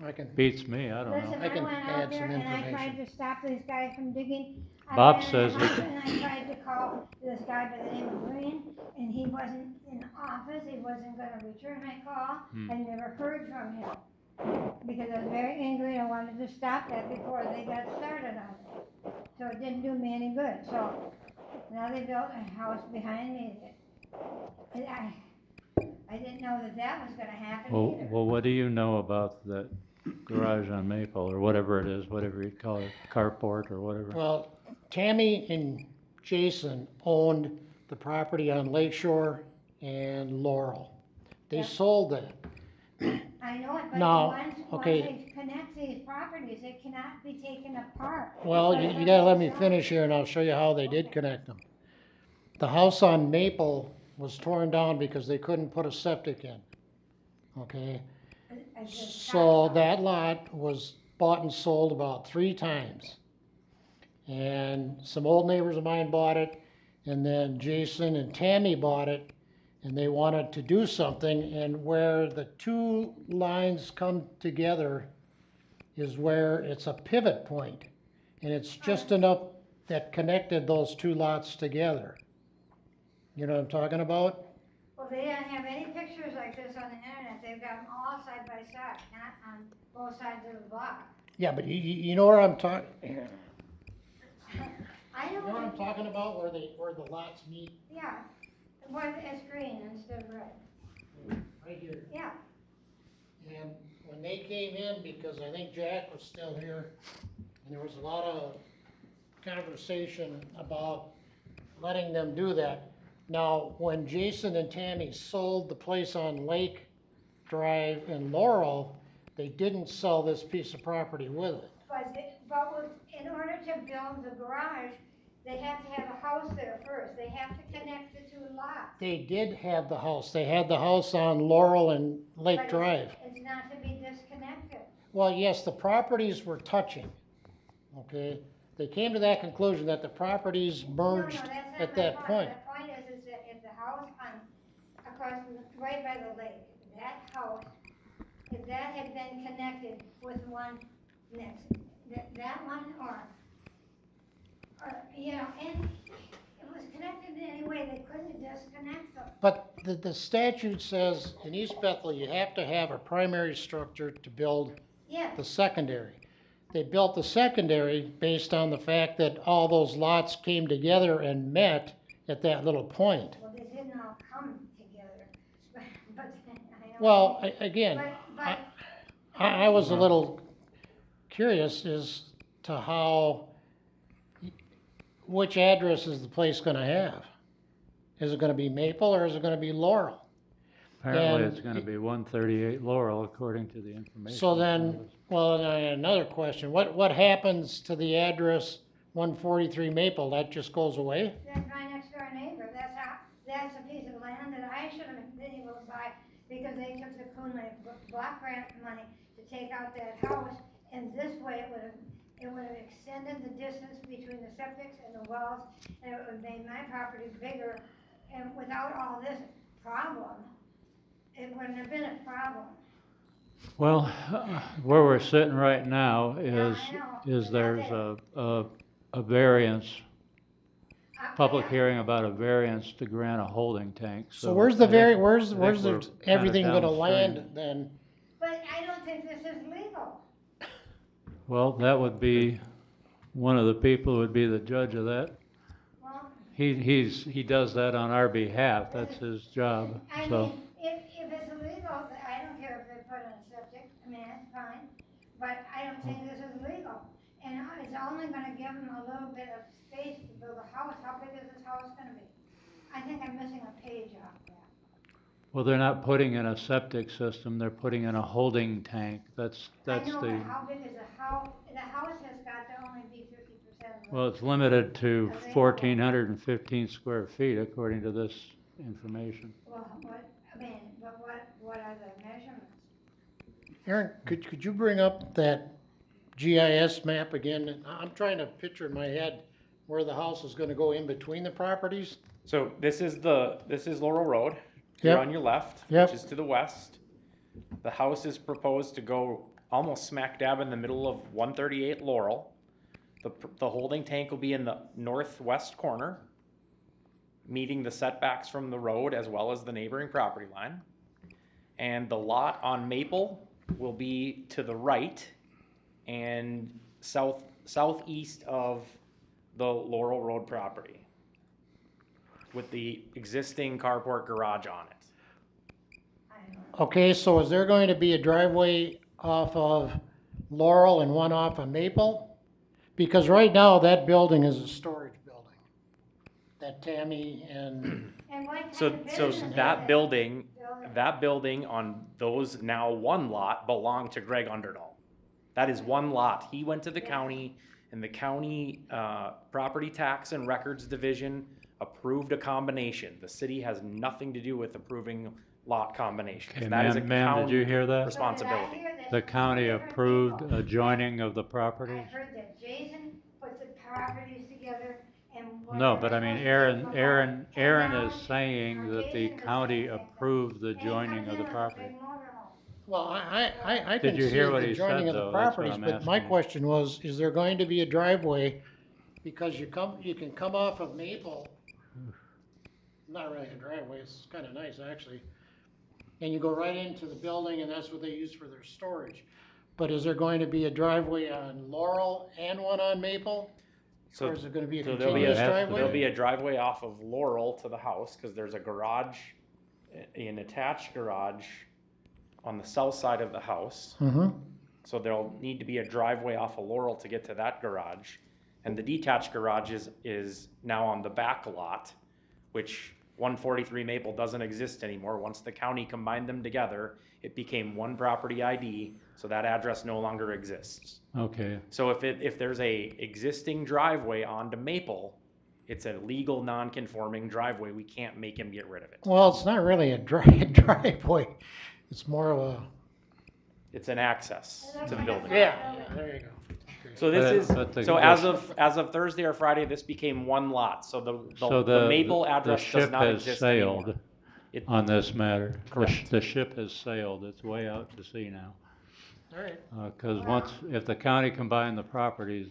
[SPEAKER 5] I can,
[SPEAKER 1] Beats me, I don't
[SPEAKER 11] Listen,
[SPEAKER 1] know.
[SPEAKER 5] I can
[SPEAKER 11] went
[SPEAKER 5] add
[SPEAKER 11] out there
[SPEAKER 5] some
[SPEAKER 11] and I tried
[SPEAKER 5] information.
[SPEAKER 11] to stop these guys from digging. I
[SPEAKER 1] Bob
[SPEAKER 11] went in
[SPEAKER 1] says
[SPEAKER 11] the
[SPEAKER 1] he
[SPEAKER 11] house
[SPEAKER 1] can-
[SPEAKER 11] and I tried to call this guy by the name of Green, and he wasn't in office, he wasn't gonna return my call. I never heard from him. Because I was very angry and I wanted to stop that before they got started on it. So it didn't do me any good, so now they built a house behind me that, I didn't know that that was gonna happen either.
[SPEAKER 1] Well, what do you know about that garage on Maple, or whatever it is, whatever you call it, carport or whatever?
[SPEAKER 5] well, Tammy and Jason owned the property on Lakeshore and Laurel. They
[SPEAKER 11] Yeah.
[SPEAKER 5] sold that.
[SPEAKER 11] I know it, but
[SPEAKER 5] Now,
[SPEAKER 11] once
[SPEAKER 5] okay.
[SPEAKER 11] they connect these properties, it cannot be taken apart.
[SPEAKER 5] Well,
[SPEAKER 11] But
[SPEAKER 5] you gotta let me
[SPEAKER 11] it's-
[SPEAKER 5] finish here and I'll show you how they did connect them. The house on Maple was torn down because they couldn't put a septic in. Okay,
[SPEAKER 11] it's just
[SPEAKER 5] so
[SPEAKER 11] not-
[SPEAKER 5] that lot was bought and sold about 3 times. And some old neighbors of mine bought it, and then Jason and Tammy bought it, and they wanted to do something, and where the 2 lines come together is where it's a pivot point, and it's just enough that connected those 2 lots together. You know what I'm talking about?
[SPEAKER 11] Well, they don't have any pictures like this on the internet, they've got them all side by side, not on both sides of the block.
[SPEAKER 5] Yeah, but you know where I'm talking,
[SPEAKER 11] I
[SPEAKER 5] you know what I'm
[SPEAKER 11] know,
[SPEAKER 5] talking about, where the lots meet?
[SPEAKER 11] yeah, where it's green instead of red,
[SPEAKER 5] Right here.
[SPEAKER 11] yeah.
[SPEAKER 5] And when they came in, because I think Jack was still here, and there was a lot of conversation about letting them do that. Now, when Jason and Tammy sold the place on Lake Drive in Laurel, they didn't sell this piece of property with it.
[SPEAKER 11] In order to build the garage, they have to have a house there first, they have to connect the 2 lots.
[SPEAKER 5] They did have the house. They had the house on Laurel and Lake
[SPEAKER 11] But
[SPEAKER 5] Drive.
[SPEAKER 11] it's not to be disconnected.
[SPEAKER 5] Well, yes, the properties were touching, okay? They came to that conclusion that the properties merged
[SPEAKER 11] No, that's not
[SPEAKER 5] at
[SPEAKER 11] my
[SPEAKER 5] that point.
[SPEAKER 11] The point is that if the house across, right by the lake, that house, if that had been connected with one next, that one or, you know, and it was connected in any way, they couldn't disconnect them.
[SPEAKER 5] But the statute says in East Bethel, you have to have a primary structure to build
[SPEAKER 11] Yeah,
[SPEAKER 5] the secondary. They built the secondary based on the fact that all those lots came together and met at that little point.
[SPEAKER 11] well, they didn't all come together, but I know.
[SPEAKER 5] Well, again,
[SPEAKER 11] But,
[SPEAKER 5] I was a little curious as to how, which address is the place gonna have? Is it gonna be Maple or is it gonna be Laurel?
[SPEAKER 1] Apparently,
[SPEAKER 5] And
[SPEAKER 1] it's gonna be 138 Laurel, according to the information.
[SPEAKER 5] So then, well, and I had another question, what happens to the address 143 Maple? That just goes away?
[SPEAKER 11] that's my next door neighbor, that's a piece of land that I should have been able to buy, because they took the Coon Lake block grant money to take out that house, and this way it would have extended the distance between the septics and the wells, and it would have made my property bigger, and without all this problem, it wouldn't have been a problem.
[SPEAKER 1] Well, where we're sitting right now
[SPEAKER 11] Yeah,
[SPEAKER 1] is,
[SPEAKER 11] I know.
[SPEAKER 1] is there's a variance, public
[SPEAKER 11] Yeah.
[SPEAKER 1] hearing about a variance to grant a holding tank,
[SPEAKER 5] So where's the
[SPEAKER 1] I think-
[SPEAKER 5] where's
[SPEAKER 1] I think
[SPEAKER 5] the,
[SPEAKER 1] we're kinda
[SPEAKER 5] everything gonna
[SPEAKER 1] downstream.
[SPEAKER 5] land then?
[SPEAKER 11] But I don't think this is legal.
[SPEAKER 1] Well, that would be, one of the people would be the judge of that.
[SPEAKER 11] Well,
[SPEAKER 1] He does that on our behalf, that's his job,
[SPEAKER 11] I
[SPEAKER 1] so.
[SPEAKER 11] mean, if it's illegal, I don't care if they put in a septic, I mean, that's fine, but I don't think this is legal. And it's only gonna give them a little bit of space to build a house, how big is this house gonna be? I think I'm missing a page off that.
[SPEAKER 1] Well, they're not putting in a septic system, they're putting in a holding tank, that's
[SPEAKER 11] I know,
[SPEAKER 1] the,
[SPEAKER 11] but how big is the house has got to only be 50% of it.
[SPEAKER 1] well, it's limited to 1,415 square feet according to this information.
[SPEAKER 11] Well, but what are the measurements?
[SPEAKER 5] Aaron, could you bring up that GIS map again? I'm trying to picture in my head where the house is gonna go in between the properties.
[SPEAKER 6] So this is Laurel Road. You're
[SPEAKER 5] Yep.
[SPEAKER 6] on your left,
[SPEAKER 5] Yep.
[SPEAKER 6] which is to the west. The house is proposed to go almost smack dab in the middle of 138 Laurel. The holding tank will be in the northwest corner, meeting the setbacks from the road as well as the neighboring property line. And the lot on Maple will be to the right and southeast of the Laurel Road property, with the existing carport garage on it.
[SPEAKER 5] Okay, so is there going to be a driveway off of Laurel and one off of Maple? Because right now, that building is a storage building. That Tammy and,
[SPEAKER 11] And what kind
[SPEAKER 6] So
[SPEAKER 11] of business is
[SPEAKER 6] that
[SPEAKER 11] it?
[SPEAKER 6] building on those now one lot belonged to Greg Underdahl. That is one lot. He went to the county, and the county property tax and records division approved a combination. The city has nothing to do with approving lot combinations.
[SPEAKER 1] Okay,
[SPEAKER 6] That is a
[SPEAKER 1] ma'am, did you
[SPEAKER 6] county
[SPEAKER 1] hear that?
[SPEAKER 11] So did I
[SPEAKER 6] responsibility.
[SPEAKER 11] hear that
[SPEAKER 1] The county
[SPEAKER 11] different
[SPEAKER 1] approved
[SPEAKER 11] people?
[SPEAKER 1] adjoining of the
[SPEAKER 11] I
[SPEAKER 1] properties?
[SPEAKER 11] heard that Jason put the properties together and.
[SPEAKER 1] No, but I mean, Aaron
[SPEAKER 11] now
[SPEAKER 1] is saying that the
[SPEAKER 11] Jason was
[SPEAKER 1] county
[SPEAKER 11] saying things.
[SPEAKER 1] approved the
[SPEAKER 11] And he
[SPEAKER 1] joining
[SPEAKER 11] comes
[SPEAKER 1] of
[SPEAKER 11] in
[SPEAKER 1] the
[SPEAKER 11] with a
[SPEAKER 1] property.
[SPEAKER 11] big motorhome.
[SPEAKER 5] well, I
[SPEAKER 1] Did
[SPEAKER 5] can
[SPEAKER 1] you
[SPEAKER 5] see
[SPEAKER 1] hear what
[SPEAKER 5] the
[SPEAKER 1] he
[SPEAKER 5] joining
[SPEAKER 1] said,
[SPEAKER 5] of the
[SPEAKER 1] though? That's what
[SPEAKER 5] properties,
[SPEAKER 1] I'm
[SPEAKER 5] but my
[SPEAKER 1] asking.
[SPEAKER 5] question was, is there going to be a driveway? Because you can come off of Maple, not really a driveway, it's kinda nice, actually. And you go right into the building, and that's what they use for their storage. But is there going to be a driveway on Laurel and one on Maple? Or is it gonna be a
[SPEAKER 6] So there'll be
[SPEAKER 5] continuous
[SPEAKER 1] It has to
[SPEAKER 5] driveway?
[SPEAKER 6] there'll be a driveway off of Laurel to the house, cause there's a garage, an attached garage on the south side of the house.
[SPEAKER 5] Mm-hmm.
[SPEAKER 6] So there'll need to be a driveway off of Laurel to get to that garage. And the detached garage is now on the back lot, which 143 Maple doesn't exist anymore. Once the county combined them together, it became one property ID, so that address no longer exists.
[SPEAKER 1] Okay,
[SPEAKER 6] So if there's a existing driveway onto Maple, it's a legal non-conforming driveway. We can't make him get rid of it.
[SPEAKER 5] Well, it's not really a driveway, it's more of a,
[SPEAKER 6] It's an access to the building.
[SPEAKER 5] yeah, there you go.
[SPEAKER 6] So this
[SPEAKER 1] But the-
[SPEAKER 6] is, so as of Thursday or Friday, this became one lot, so
[SPEAKER 1] so
[SPEAKER 6] the Maple
[SPEAKER 1] the
[SPEAKER 6] address does
[SPEAKER 1] ship
[SPEAKER 6] not
[SPEAKER 1] has
[SPEAKER 6] exist anymore.
[SPEAKER 1] sailed
[SPEAKER 6] It-
[SPEAKER 1] on this matter.
[SPEAKER 6] Correct.
[SPEAKER 1] The ship has sailed, it's way out to sea now.
[SPEAKER 5] All right.
[SPEAKER 1] Cause if the county combined the properties,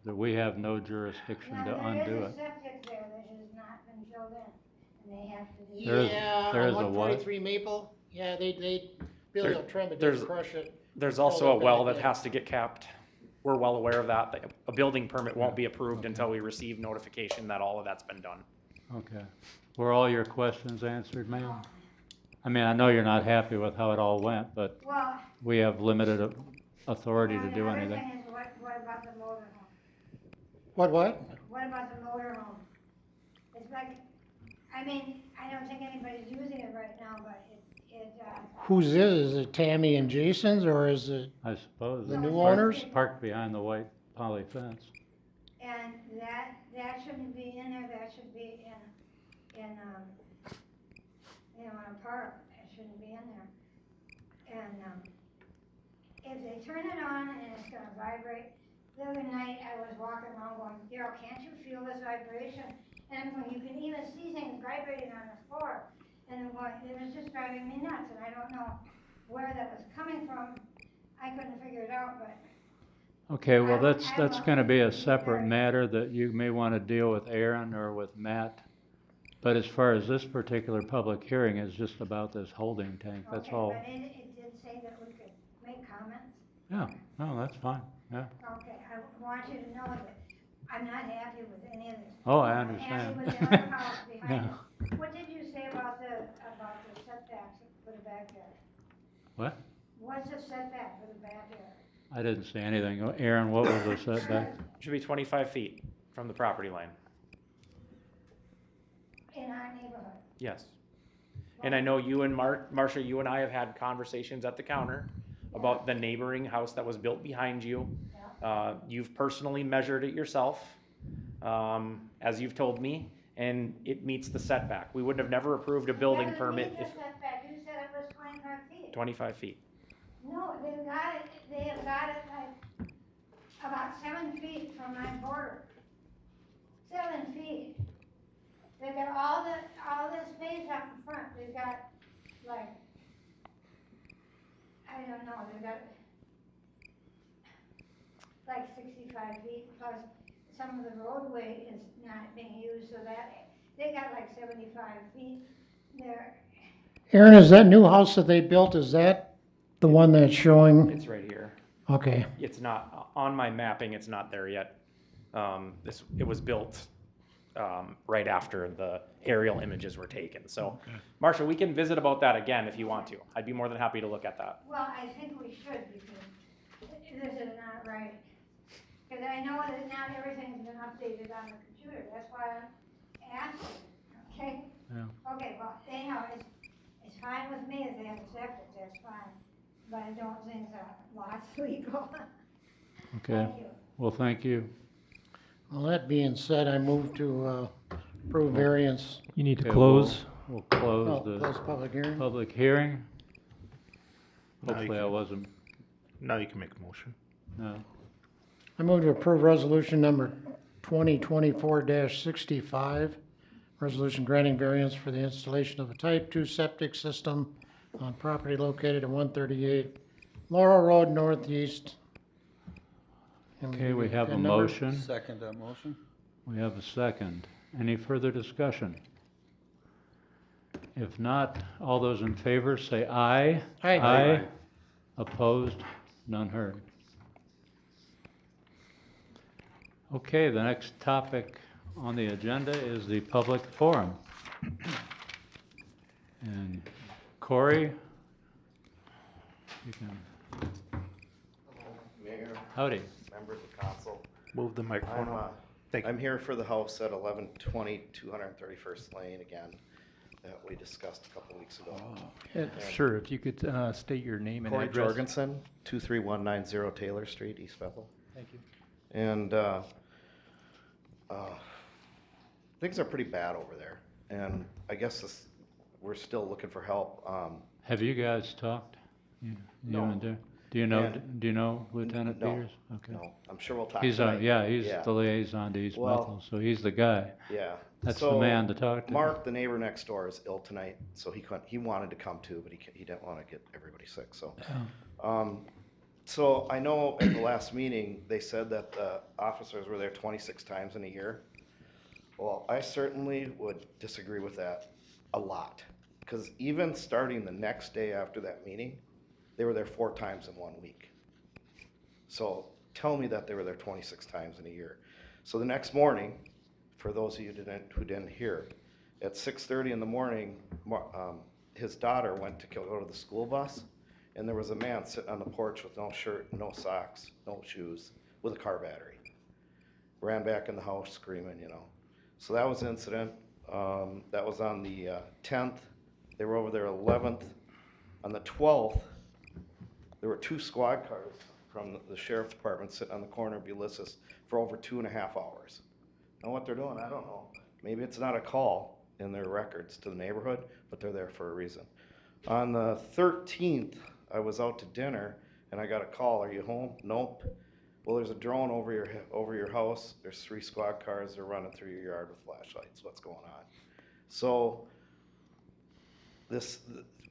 [SPEAKER 1] we have no jurisdiction to
[SPEAKER 11] Now,
[SPEAKER 1] undo
[SPEAKER 11] there
[SPEAKER 1] it.
[SPEAKER 11] is a septic there that has not been filled in, and they have to do.
[SPEAKER 1] There is-
[SPEAKER 5] Yeah,
[SPEAKER 1] there
[SPEAKER 5] on
[SPEAKER 1] is a what?
[SPEAKER 5] 143 Maple, yeah, Billy O'Tremba
[SPEAKER 6] there's-
[SPEAKER 5] did crush it.
[SPEAKER 6] There's
[SPEAKER 5] Fill
[SPEAKER 6] also a
[SPEAKER 5] up
[SPEAKER 6] well
[SPEAKER 5] back
[SPEAKER 6] that
[SPEAKER 5] in.
[SPEAKER 6] has to get capped. We're well aware of that. A building permit won't be approved until we receive notification that all of that's been done.
[SPEAKER 1] Okay. Were all your questions answered, ma'am? I mean, I know you're not happy with how it all went, but
[SPEAKER 11] Well.
[SPEAKER 1] we have limited authority to
[SPEAKER 11] now,
[SPEAKER 1] do
[SPEAKER 11] the other
[SPEAKER 1] anything.
[SPEAKER 11] thing is, what about the motorhome?
[SPEAKER 5] What?
[SPEAKER 11] What about the motorhome? It's like, I mean, I don't think anybody's using it right now, but
[SPEAKER 5] Whose is it Tammy and Jason's, or is it,
[SPEAKER 1] I suppose.
[SPEAKER 5] The
[SPEAKER 1] it's
[SPEAKER 5] new
[SPEAKER 1] parked-
[SPEAKER 5] owners?
[SPEAKER 1] Parked behind the white poly fence.
[SPEAKER 11] and that shouldn't be in there, that should be in a park, it shouldn't be in there. And, if they turn it on and it's gonna vibrate, the other night I was walking around going, Daryl, can't you feel this vibration? And I'm going, you can even see things vibrating on the floor. And I'm going, it was just driving me nuts, and I don't know where that was coming from. I couldn't figure it out, but
[SPEAKER 1] Okay, well,
[SPEAKER 11] I'm-
[SPEAKER 1] that's
[SPEAKER 11] I'm
[SPEAKER 1] gonna be a separate
[SPEAKER 11] very-
[SPEAKER 1] matter that you may wanna deal with Aaron or with Matt. But as far as this particular public hearing is just about this holding tank, that's
[SPEAKER 11] okay,
[SPEAKER 1] all.
[SPEAKER 11] but it did say that we could make comments.
[SPEAKER 1] Yeah, no, that's fine, yeah.
[SPEAKER 11] Okay, I want you to know that I'm not happy with any of this.
[SPEAKER 1] Oh, I
[SPEAKER 11] I'm
[SPEAKER 1] understand.
[SPEAKER 11] happy with the other house behind
[SPEAKER 1] Yeah.
[SPEAKER 11] us. What did you say about the setbacks for the backyard?
[SPEAKER 1] What?
[SPEAKER 11] What's the setback for the backyard?
[SPEAKER 1] I didn't say anything. Aaron, what was the setback?
[SPEAKER 6] Should be 25 feet from the property line.
[SPEAKER 11] In our neighborhood?
[SPEAKER 6] Yes. And I know you and Marcia, you and I have had conversations at the counter about the neighboring house that was built behind you. You've personally measured it yourself, as you've told me, and it meets the setback. We would have never approved a building
[SPEAKER 11] That
[SPEAKER 6] permit
[SPEAKER 11] doesn't meet
[SPEAKER 6] if,
[SPEAKER 11] the setback, you said it was 25 feet.
[SPEAKER 6] 25 feet.
[SPEAKER 11] No, they have got it like about 7 feet from my border. 7 feet. They've got all the space up in front, they've got like, I don't know, they've got like 65 feet, plus some of the roadway is not being used, so that, they got like 75 feet there.
[SPEAKER 5] Aaron, is that new house that they built, is that the one that's showing?
[SPEAKER 6] It's right here.
[SPEAKER 5] Okay,
[SPEAKER 6] It's not, on my mapping, it's not there yet. It was built, right after the aerial images were taken. So, Marcia, we can visit about that again if you want to. I'd be more than happy to look at that.
[SPEAKER 11] Well, I think we should, because this is not right. Because I know that now everything's been updated on the computer, that's why I'm asking, okay?
[SPEAKER 1] Yeah.
[SPEAKER 11] Okay, well, anyhow, it's fine with me if they have a septic, that's fine, but I don't think the lot's legal.
[SPEAKER 1] Okay.
[SPEAKER 11] Thank you.
[SPEAKER 1] Well, thank you.
[SPEAKER 5] well, that being said, I move to approve variance.
[SPEAKER 12] You need to
[SPEAKER 1] Okay,
[SPEAKER 12] close.
[SPEAKER 1] We'll close
[SPEAKER 5] Oh,
[SPEAKER 1] the
[SPEAKER 5] close public hearing?
[SPEAKER 1] public hearing.
[SPEAKER 3] Now you
[SPEAKER 1] Hopefully I
[SPEAKER 3] can-
[SPEAKER 1] wasn't,
[SPEAKER 3] Now you can make a motion.
[SPEAKER 1] no.
[SPEAKER 5] I move to approve resolution number 2024-65, resolution granting variance for the installation of a type 2 septic system on property located at 138 Laurel Road Northeast. And
[SPEAKER 1] Okay, we have a
[SPEAKER 5] and number-
[SPEAKER 1] motion.
[SPEAKER 2] Second that motion?
[SPEAKER 1] We have a second. Any further discussion? If not, all those in favor say aye.
[SPEAKER 5] Aye.
[SPEAKER 1] Aye. Opposed? None heard. Okay, the next topic on the agenda is the public forum. And Corey, you can,
[SPEAKER 13] Mayor,
[SPEAKER 1] howdy.
[SPEAKER 13] members of council.
[SPEAKER 3] Move the microphone up. Thank you.
[SPEAKER 13] I'm here for the house at 1120 231st Lane again, that we discussed a couple weeks ago.
[SPEAKER 12] Sure, if you could state your name and
[SPEAKER 13] Corey
[SPEAKER 12] address.
[SPEAKER 13] Jorgensen, 23190 Taylor Street, East Bethel.
[SPEAKER 12] Thank you.
[SPEAKER 13] And things are pretty bad over there, and I guess we're still looking for help.
[SPEAKER 1] Have you guys talked? You
[SPEAKER 13] No.
[SPEAKER 1] and Dar- Do you know,
[SPEAKER 13] And-
[SPEAKER 1] do you know Lieutenant
[SPEAKER 13] No.
[SPEAKER 1] Peters? Okay.
[SPEAKER 13] No, I'm sure we'll talk
[SPEAKER 1] He's
[SPEAKER 13] tonight.
[SPEAKER 1] on, yeah, he's
[SPEAKER 13] Yeah.
[SPEAKER 1] the liaison to East
[SPEAKER 13] Well-
[SPEAKER 1] Bethel, so he's the guy.
[SPEAKER 13] Yeah.
[SPEAKER 1] That's the
[SPEAKER 13] So,
[SPEAKER 1] man to talk to.
[SPEAKER 13] Mark, the neighbor next door, is ill tonight, so he wanted to come too, but he didn't want to get everybody sick, so. So I know at the last meeting, they said that the officers were there 26 times in a year. Well, I certainly would disagree with that a lot, because even starting the next day after that meeting, they were there 4 times in 1 week. So tell me that they were there 26 times in a year. So the next morning, for those of you who didn't hear, at 6:30 in the morning, his daughter went to go to the school bus, and there was a man sitting on the porch with no shirt, no socks, no shoes, with a car battery. Ran back in the house screaming, you know. So that was an incident. That was on the 10th. They were over there 11th. On the 12th, there were 2 squad cars from the sheriff's department sitting on the corner of Ulysses for over 2.5 hours. Now what they're doing, I don't know. Maybe it's not a call in their records to the neighborhood, but they're there for a reason. On the 13th, I was out to dinner and I got a call. Are you home? Nope. Well, there's a drone over your house. There's 3 squad cars. They're running through your yard with flashlights. What's going on? So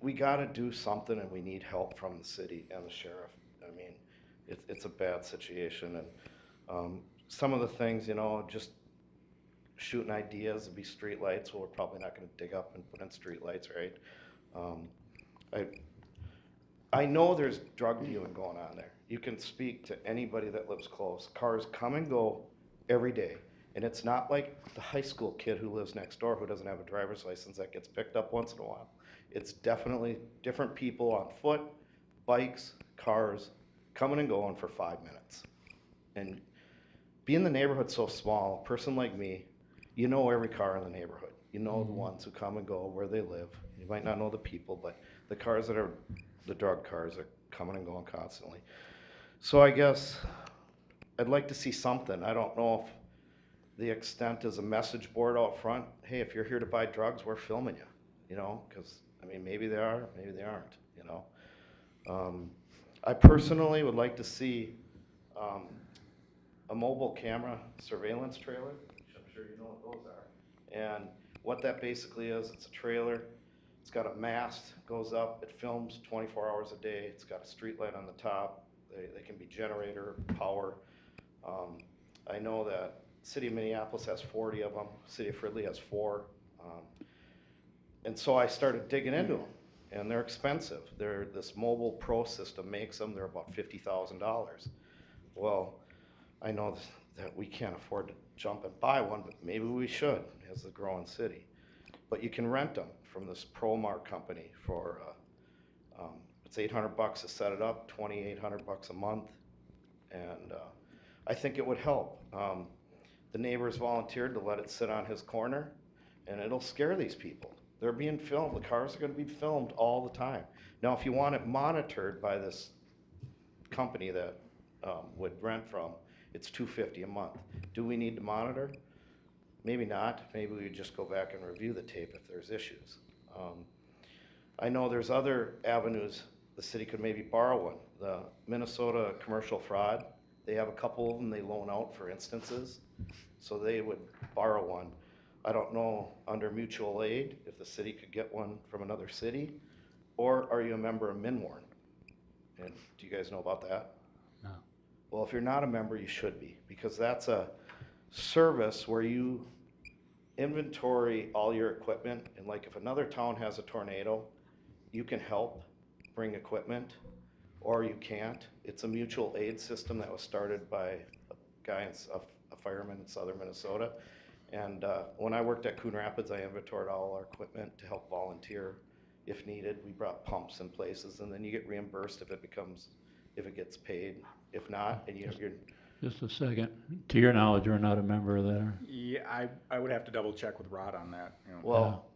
[SPEAKER 13] we got to do something, and we need help from the city and the sheriff. I mean, it's a bad situation, and some of the things, you know, just shooting ideas to be street lights. Well, we're probably not going to dig up and put in street lights, right? I know there's drug dealing going on there. You can speak to anybody that lives close. Cars come and go every day. And it's not like the high school kid who lives next door who doesn't have a driver's license that gets picked up once in a while. It's definitely different people on foot, bikes, cars, coming and going for 5 minutes. And being the neighborhood so small, a person like me, you know every car in the neighborhood. You know the ones who come and go, where they live. You might not know the people, but the cars that are the drug cars are coming and going constantly. So I guess I'd like to see something. I don't know if the extent is a message board out front. Hey, if you're here to buy drugs, we're filming you, you know, because, I mean, maybe they are, maybe they aren't, you know. I personally would like to see a mobile camera surveillance trailer, which I'm sure you know what those are. And what that basically is, it's a trailer. It's got a mast, goes up, it films 24 hours a day. It's got a street light on the top. They can be generator, power. I know that City of Minneapolis has 40 of them, City of Fridley has 4. And so I started digging into them, and they're expensive. This Mobile Pro system makes them, they're about $50,000. Well, I know that we can't afford to jump and buy one, but maybe we should as a growing city. But you can rent them from this ProMark company for, it's $800 to set it up, $2,800 a month. And I think it would help. The neighbors volunteered to let it sit on his corner, and it'll scare these people. They're being filmed. The cars are going to be filmed all the time. Now, if you want it monitored by this company that would rent from, it's $250 a month. Do we need to monitor? Maybe not. Maybe we just go back and review the tape if there's issues. I know there's other avenues the city could maybe borrow one. The Minnesota Commercial Fraud, they have a couple of them they loan out for instances, so they would borrow one. I don't know under mutual aid if the city could get one from another city, or are you a member of Minwarn? And do you guys know about that?
[SPEAKER 1] No.
[SPEAKER 13] Well, if you're not a member, you should be, because that's a service where you inventory all your equipment, and like if another town has a tornado, you can help bring equipment, or you can't. It's a mutual aid system that was started by a guy, a fireman in southern Minnesota. And when I worked at Coon Rapids, I inventoried all our equipment to help volunteer if needed. We brought pumps in places, and then you get reimbursed if it gets paid. If not, and you're
[SPEAKER 1] Just a second. To your knowledge, you're not a member of that.
[SPEAKER 4] Yeah, I would have to double check with Rod on that. You know.
[SPEAKER 13] well,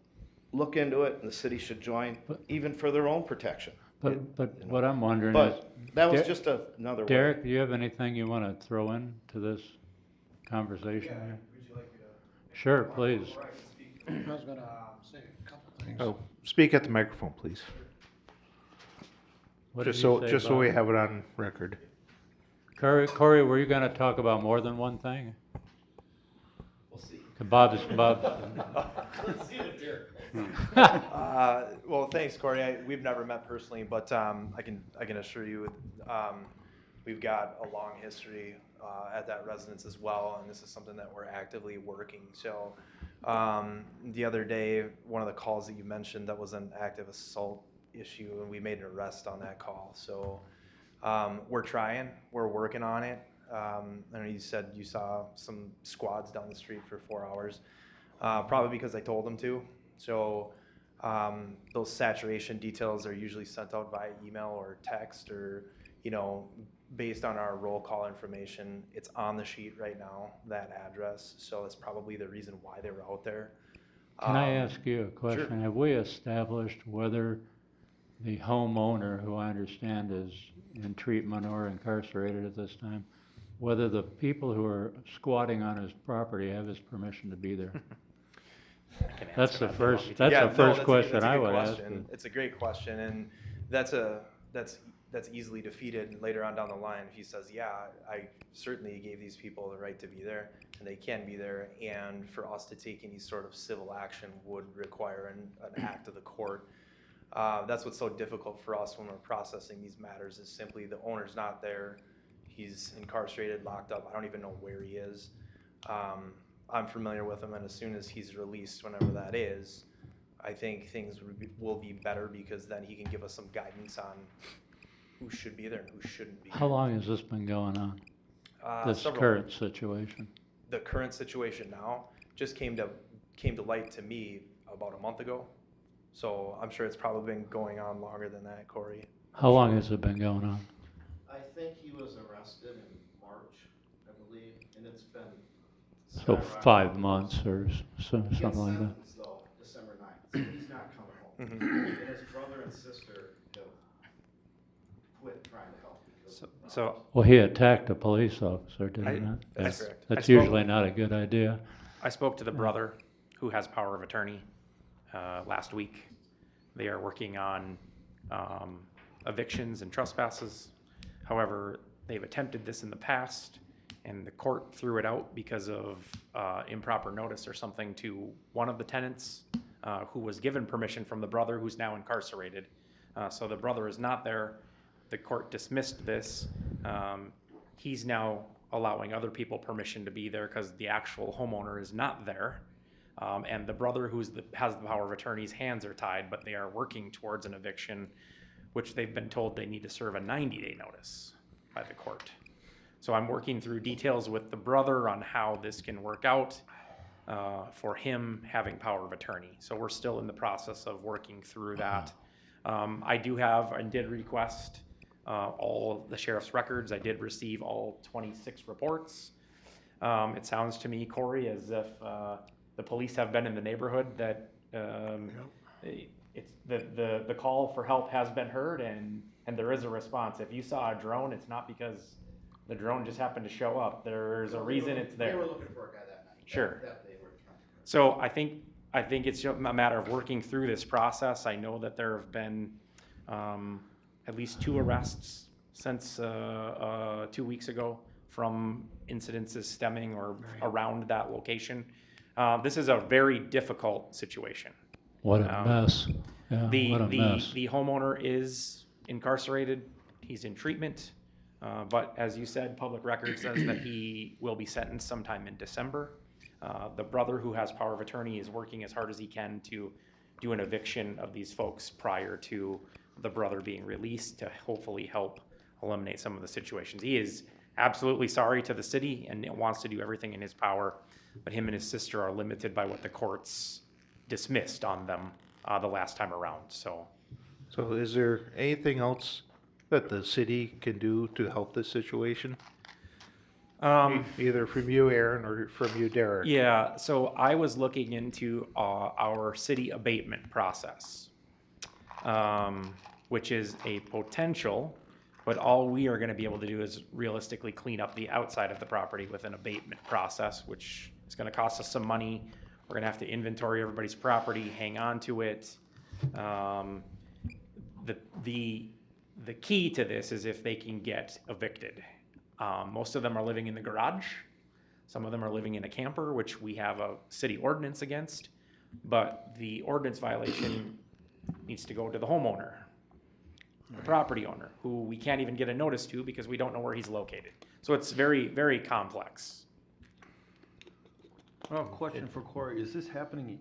[SPEAKER 13] look into it, and the city should join, even for their own protection.
[SPEAKER 1] But what I'm wondering is,
[SPEAKER 13] But that was
[SPEAKER 1] Der-
[SPEAKER 13] just another way.
[SPEAKER 1] Derek, do you have anything you want to throw in to this conversation here?
[SPEAKER 2] Would you like me to?
[SPEAKER 1] Sure, please.
[SPEAKER 2] Or I can speak.
[SPEAKER 5] I was gonna say a couple things.
[SPEAKER 3] Oh, speak at the microphone, please.
[SPEAKER 1] What did
[SPEAKER 3] Just
[SPEAKER 1] you
[SPEAKER 3] so,
[SPEAKER 1] say
[SPEAKER 3] just so we
[SPEAKER 1] about-
[SPEAKER 3] have it on record.
[SPEAKER 1] Corey, were you going to talk about more than one thing?
[SPEAKER 7] We'll see.
[SPEAKER 1] Bob's.
[SPEAKER 7] Let's see what Derek. Well, thanks, Corey. We've never met personally, but I can assure you, we've got a long history at that residence as well, and this is something that we're actively working. So the other day, one of the calls that you mentioned, that was an active assault issue, and we made an arrest on that call. So we're trying, we're working on it. I know you said you saw some squads down the street for 4 hours, probably because I told them to. So those saturation details are usually sent out via email or text, or, you know, based on our roll call information, it's on the sheet right now, that address. So that's probably the reason why they were out there.
[SPEAKER 1] Can I ask you a question?
[SPEAKER 7] Sure.
[SPEAKER 1] Have we established whether the homeowner, who I understand is in treatment or incarcerated at this time, whether the people who are squatting on his property have his permission to be there? That's the first. That's
[SPEAKER 7] Yeah,
[SPEAKER 1] the
[SPEAKER 7] no,
[SPEAKER 1] first
[SPEAKER 7] that's
[SPEAKER 1] question
[SPEAKER 7] a
[SPEAKER 1] I
[SPEAKER 7] good
[SPEAKER 1] would ask.
[SPEAKER 7] question. It's a great question, and that's easily defeated later on down the line if he says, yeah, I certainly gave these people the right to be there, and they can be there, and for us to take any sort of civil action would require an act of the court. That's what's so difficult for us when we're processing these matters, is simply the owner's not there, he's incarcerated, locked up, I don't even know where he is. I'm familiar with him, and as soon as he's released, whenever that is, I think things will be better, because then he can give us some guidance on who should be there and who shouldn't be.
[SPEAKER 1] How long has this been going on? This
[SPEAKER 7] Several.
[SPEAKER 1] current situation?
[SPEAKER 7] The current situation now just came to light to me about a month ago. So I'm sure it's probably been going on longer than that, Corey.
[SPEAKER 1] How long has it been going on?
[SPEAKER 13] I think he was arrested in March, I believe, and it's been.
[SPEAKER 1] So 5 months or something like that.
[SPEAKER 13] Sentenced, though, December 9th, so he's not coming home. And his brother and sister have quit trying to help.
[SPEAKER 6] So
[SPEAKER 1] Well, he attacked a police officer, did he
[SPEAKER 6] I-
[SPEAKER 1] not?
[SPEAKER 7] That's correct.
[SPEAKER 1] That's
[SPEAKER 6] I spoke-
[SPEAKER 1] usually not a good idea.
[SPEAKER 6] I spoke to the brother who has power of attorney last week. They are working on evictions and trespasses. However, they've attempted this in the past, and the court threw it out because of improper notice or something to one of the tenants who was given permission from the brother, who's now incarcerated. So the brother is not there. The court dismissed this. He's now allowing other people permission to be there because the actual homeowner is not there. And the brother has the power of attorney's hands are tied, but they are working towards an eviction, which they've been told they need to serve a 90-day notice by the court. So I'm working through details with the brother on how this can work out for him having power of attorney. So we're still in the process of working through that. I did request all the sheriff's records. I did receive all 26 reports. It sounds to me, Corey, as if the police have been in the neighborhood, that it's the call for help has been heard, and there is a response. If you saw a drone, it's not because the drone just happened to show up. There's a reason it's there.
[SPEAKER 13] They were looking for a guy that night.
[SPEAKER 6] Sure.
[SPEAKER 13] That they were trying to.
[SPEAKER 6] So I think it's a matter of working through this process. I know that there have been at least 2 arrests since 2 weeks ago from incidences stemming or around that location. This is a very difficult situation.
[SPEAKER 1] What a mess. Yeah, what a mess.
[SPEAKER 6] The homeowner is incarcerated. He's in treatment. But as you said, public record says that he will be sentenced sometime in December. The brother who has power of attorney is working as hard as he can to do an eviction of these folks prior to the brother being released to hopefully help eliminate some of the situations. He is absolutely sorry to the city and wants to do everything in his power, but him and his sister are limited by what the courts dismissed on them the last time around. So
[SPEAKER 3] So is there anything else that the city can do to help this situation? Either from you, Aaron, or from you, Derek?
[SPEAKER 6] Yeah, so I was looking into our city abatement process, which is a potential, but all we are going to be able to do is realistically clean up the outside of the property with an abatement process, which is going to cost us some money. We're going to have to inventory everybody's property, hang on to it. The key to this is if they can get evicted. Most of them are living in the garage. Some of them are living in a camper, which we have a city ordinance against, but the ordinance violation needs to go to the homeowner, the property owner, who we can't even get a notice to because we don't know where he's located. So it's very, very complex.
[SPEAKER 2] I have a question for Corey. Is this happening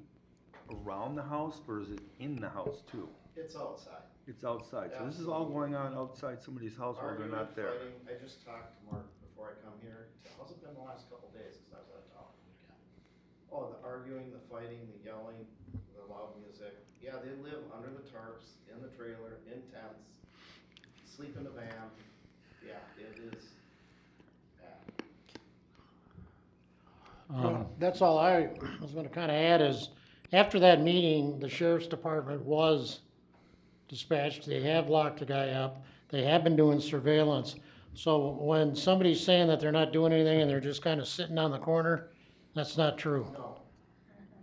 [SPEAKER 2] around the house or is it in the house too?
[SPEAKER 13] It's outside.
[SPEAKER 2] It's outside. So this is all going on outside somebody's house while they're not there.
[SPEAKER 13] Arguing, fighting. I just talked to Mark before I come here. How's it been the last couple of days? Because I was out of town on the weekend. Oh, the arguing, the fighting, the yelling, the loud music. Yeah, they live under the tarps, in the trailer, in tents, sleep in the van. Yeah, it is bad.
[SPEAKER 5] That's all I was gonna kinda add is, after that meeting, the sheriff's department was dispatched. They have locked the guy up. They have been doing surveillance. So when somebody's saying that they're not doing anything and they're just kinda sitting on the corner, that's not true.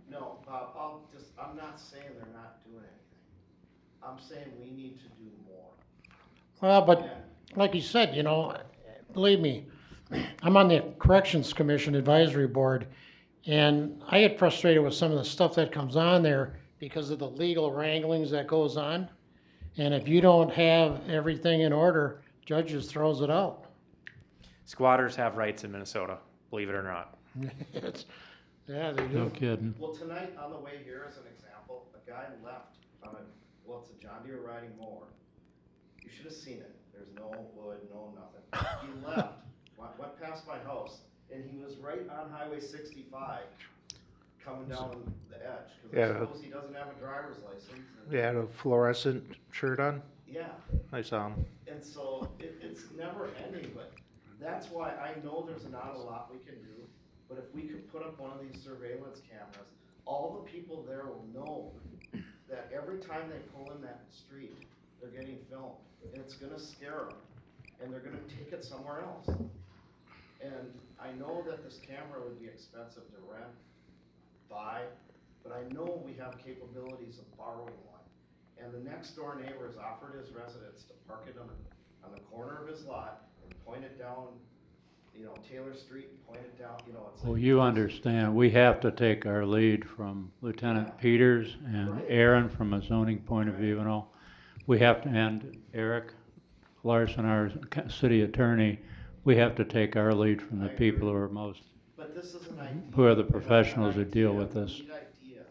[SPEAKER 13] No, I'm not saying they're not doing anything. I'm saying we need to do more.
[SPEAKER 5] Well, but like you said, you know, believe me, I'm on the Corrections Commission Advisory Board, and I get frustrated with some of the stuff that comes on there because of the legal wranglings that goes on. And if you don't have everything in order, judge just throws it out.
[SPEAKER 6] Squatters have rights in Minnesota, believe it or not.
[SPEAKER 5] Yeah, they do.
[SPEAKER 1] No kidding.
[SPEAKER 13] Well, tonight on the way here, as an example, a guy left on it's a John Deere riding mower. You should have seen it. There's no wood, no nothing. He left, went past my house, and he was right on Highway 65, coming down the edge. Because I suppose he doesn't have a driver's license.
[SPEAKER 3] He had a fluorescent shirt on.
[SPEAKER 13] Yeah.
[SPEAKER 3] I saw him.
[SPEAKER 13] And so it's never ending, but that's why I know there's not a lot we can do. But if we could put up one of these surveillance cameras, all the people there will know that every time they pull in that street, they're getting filmed. And it's gonna scare them. And they're gonna take it somewhere else. And I know that this camera would be expensive to rent, buy, but I know we have capabilities of borrowing one. And the next door neighbor has offered his residents to park it on the corner of his lot and point it down, Taylor Street, and point it down, it's
[SPEAKER 1] Well,
[SPEAKER 13] like.
[SPEAKER 1] you understand, we have to take our lead from Lieutenant Peters and Aaron from a zoning point of view and all. We have to, and Eric Larson, our city attorney, we have to take our lead from the people who are most,
[SPEAKER 13] But this is an idea.
[SPEAKER 1] who are the
[SPEAKER 13] We have an
[SPEAKER 1] professionals who deal
[SPEAKER 13] idea.
[SPEAKER 1] with this.
[SPEAKER 13] We need ideas.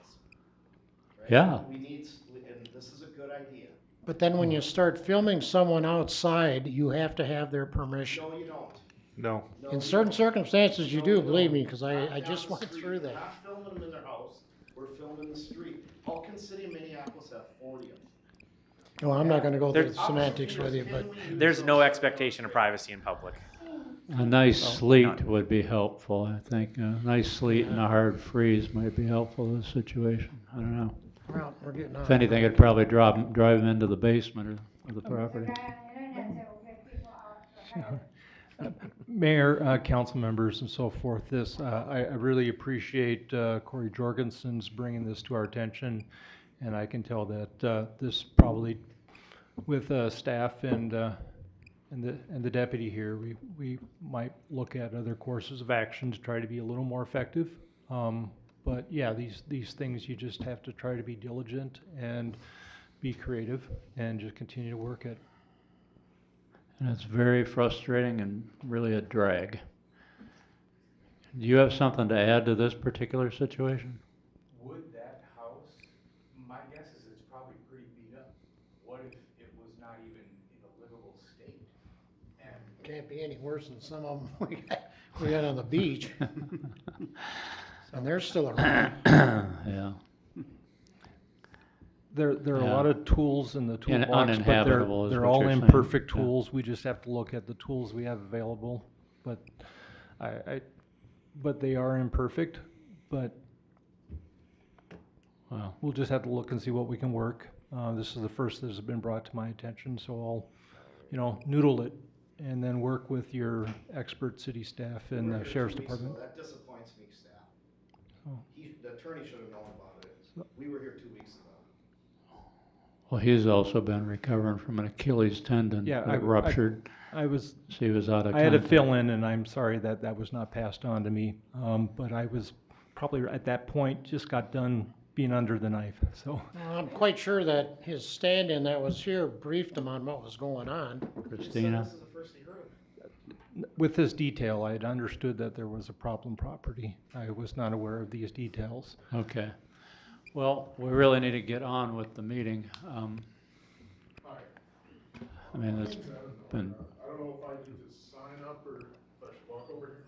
[SPEAKER 13] Right?
[SPEAKER 1] Yeah.
[SPEAKER 13] We need, and this is a good idea.
[SPEAKER 5] But then when you start filming someone outside, you have to have their permission.
[SPEAKER 13] No, you don't.
[SPEAKER 3] No.
[SPEAKER 13] No,
[SPEAKER 5] In
[SPEAKER 13] you
[SPEAKER 5] certain
[SPEAKER 13] don't.
[SPEAKER 5] circumstances, you
[SPEAKER 13] No,
[SPEAKER 5] do,
[SPEAKER 13] you
[SPEAKER 5] believe
[SPEAKER 13] don't.
[SPEAKER 5] me, because
[SPEAKER 13] Not
[SPEAKER 5] I
[SPEAKER 13] down
[SPEAKER 5] just
[SPEAKER 13] the
[SPEAKER 5] went
[SPEAKER 13] street.
[SPEAKER 5] through
[SPEAKER 13] We're
[SPEAKER 5] that.
[SPEAKER 13] not filming them in their house, we're filming the street. How can city of Minneapolis have 40 of them?
[SPEAKER 5] Well, I'm not gonna go through
[SPEAKER 6] There's-
[SPEAKER 5] the semantics with you, but
[SPEAKER 6] There's no expectation of privacy in public.
[SPEAKER 1] A nice
[SPEAKER 6] Oh,
[SPEAKER 1] sleet
[SPEAKER 6] none.
[SPEAKER 1] would be helpful, I think. A nice sleet and a hard freeze might be helpful in this situation. I don't know.
[SPEAKER 5] well, we're getting on.
[SPEAKER 1] If anything, it'd probably drive them into the basement of the property.
[SPEAKER 11] The guy on the internet said we'll get people out for hire.
[SPEAKER 12] Mayor, council members and so forth, I really appreciate Corey Jorgensen's bringing this to our attention. And I can tell that this probably, with staff and the deputy here, we might look at other courses of action to try to be a little more effective. But yeah, these things, you just have to try to be diligent and be creative and just continue to work at.
[SPEAKER 1] And it's very frustrating and really a drag. Do you have something to add to this particular situation?
[SPEAKER 9] Would that house, my guess is it's probably pretty beat up. What if it was not even in a livable state? And
[SPEAKER 5] Can't be any worse than some of them we got on the beach. And they're still around.
[SPEAKER 1] Yeah.
[SPEAKER 12] There are a
[SPEAKER 1] Yeah.
[SPEAKER 12] lot of tools in the toolbox, but
[SPEAKER 1] uninhabitable is
[SPEAKER 12] they're
[SPEAKER 1] what
[SPEAKER 12] all
[SPEAKER 1] you're saying.
[SPEAKER 12] imperfect
[SPEAKER 1] Yeah.
[SPEAKER 12] tools. We just have to look at the tools we have available. But but they are imperfect, but
[SPEAKER 1] Well,
[SPEAKER 12] we'll just have to look and see what we can work. This is the first that has been brought to my attention, so I'll, noodle it and then work with your expert city staff and the sheriff's department.
[SPEAKER 13] That disappoints me, staff.
[SPEAKER 12] Oh.
[SPEAKER 13] The attorney should have known about it. We were here 2 weeks ago.
[SPEAKER 1] well, he's also been recovering from an Achilles tendon
[SPEAKER 12] Yeah,
[SPEAKER 1] that ruptured.
[SPEAKER 12] I was,
[SPEAKER 1] So he was out of
[SPEAKER 12] I had to
[SPEAKER 1] contact.
[SPEAKER 12] fill in, and I'm sorry that that was not passed on to me. But I was probably at that point, just got done being under the knife, so.
[SPEAKER 5] Well, I'm quite sure that his stand-in that was here briefed him on what was going on.
[SPEAKER 1] Christina?
[SPEAKER 13] This is the first he heard of it.
[SPEAKER 12] With this detail, I had understood that there was a problem property. I was not aware of these details.
[SPEAKER 1] Okay. Well, we really need to get on with the meeting. I mean, it's been,
[SPEAKER 2] I don't know if I need to sign up or if I should walk over here.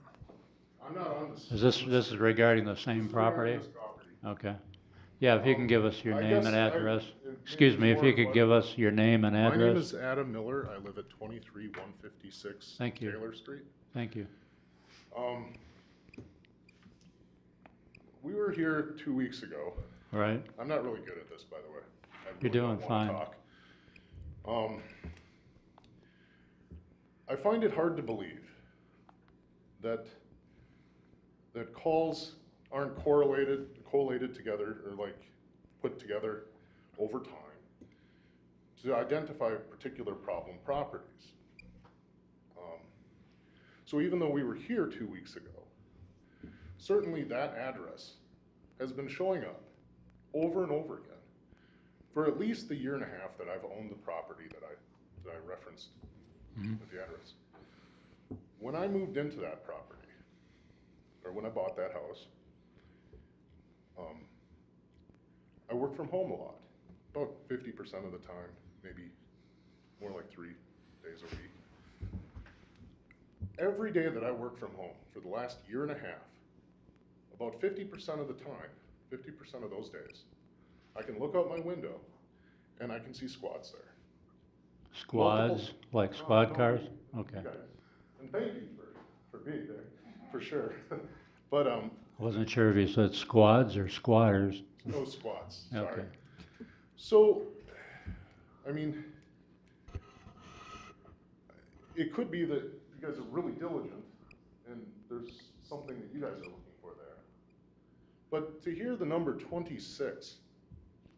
[SPEAKER 2] I'm not on this.
[SPEAKER 1] this is regarding the same property?
[SPEAKER 2] This property.
[SPEAKER 1] Okay. Yeah, if you can give us your
[SPEAKER 2] I
[SPEAKER 1] name
[SPEAKER 2] guess
[SPEAKER 1] and
[SPEAKER 2] I-
[SPEAKER 1] address.
[SPEAKER 2] it
[SPEAKER 1] Excuse me, if you
[SPEAKER 2] may be
[SPEAKER 1] could
[SPEAKER 2] more
[SPEAKER 1] give us your name and
[SPEAKER 2] My name
[SPEAKER 1] address.
[SPEAKER 2] is Adam Miller. I live at 23156
[SPEAKER 1] Thank you.
[SPEAKER 2] Taylor Street.
[SPEAKER 1] Thank you.
[SPEAKER 2] We were here 2 weeks ago.
[SPEAKER 1] Right?
[SPEAKER 2] I'm not really good at this, by the way. I
[SPEAKER 1] You're
[SPEAKER 2] really don't
[SPEAKER 1] doing
[SPEAKER 2] wanna
[SPEAKER 1] fine.
[SPEAKER 2] talk. I find it hard to believe that calls aren't collated together or like put together over time to identify particular problem properties. So even though we were here 2 weeks ago, certainly that address has been showing up over and over again for at least the year and a half that I've owned the property that I referenced with the address. When I moved into that property, or when I bought that house, I worked from home a lot, about 50% of the time, maybe more like 3 days a week. Every day that I worked from home for the last year and a half, about 50% of the time, 50% of those days, I can look out my window and I can see squads there.
[SPEAKER 1] Squads, like squad
[SPEAKER 2] No,
[SPEAKER 1] cars?
[SPEAKER 2] you
[SPEAKER 1] Okay.
[SPEAKER 2] guys. And thank you for being there, for sure. But,
[SPEAKER 1] Wasn't sure if you said squads or squatters.
[SPEAKER 2] no squads, sorry.
[SPEAKER 1] Okay.
[SPEAKER 2] So, I mean, it could be that you guys are really diligent and there's something that you guys are looking for there. But to hear the number 26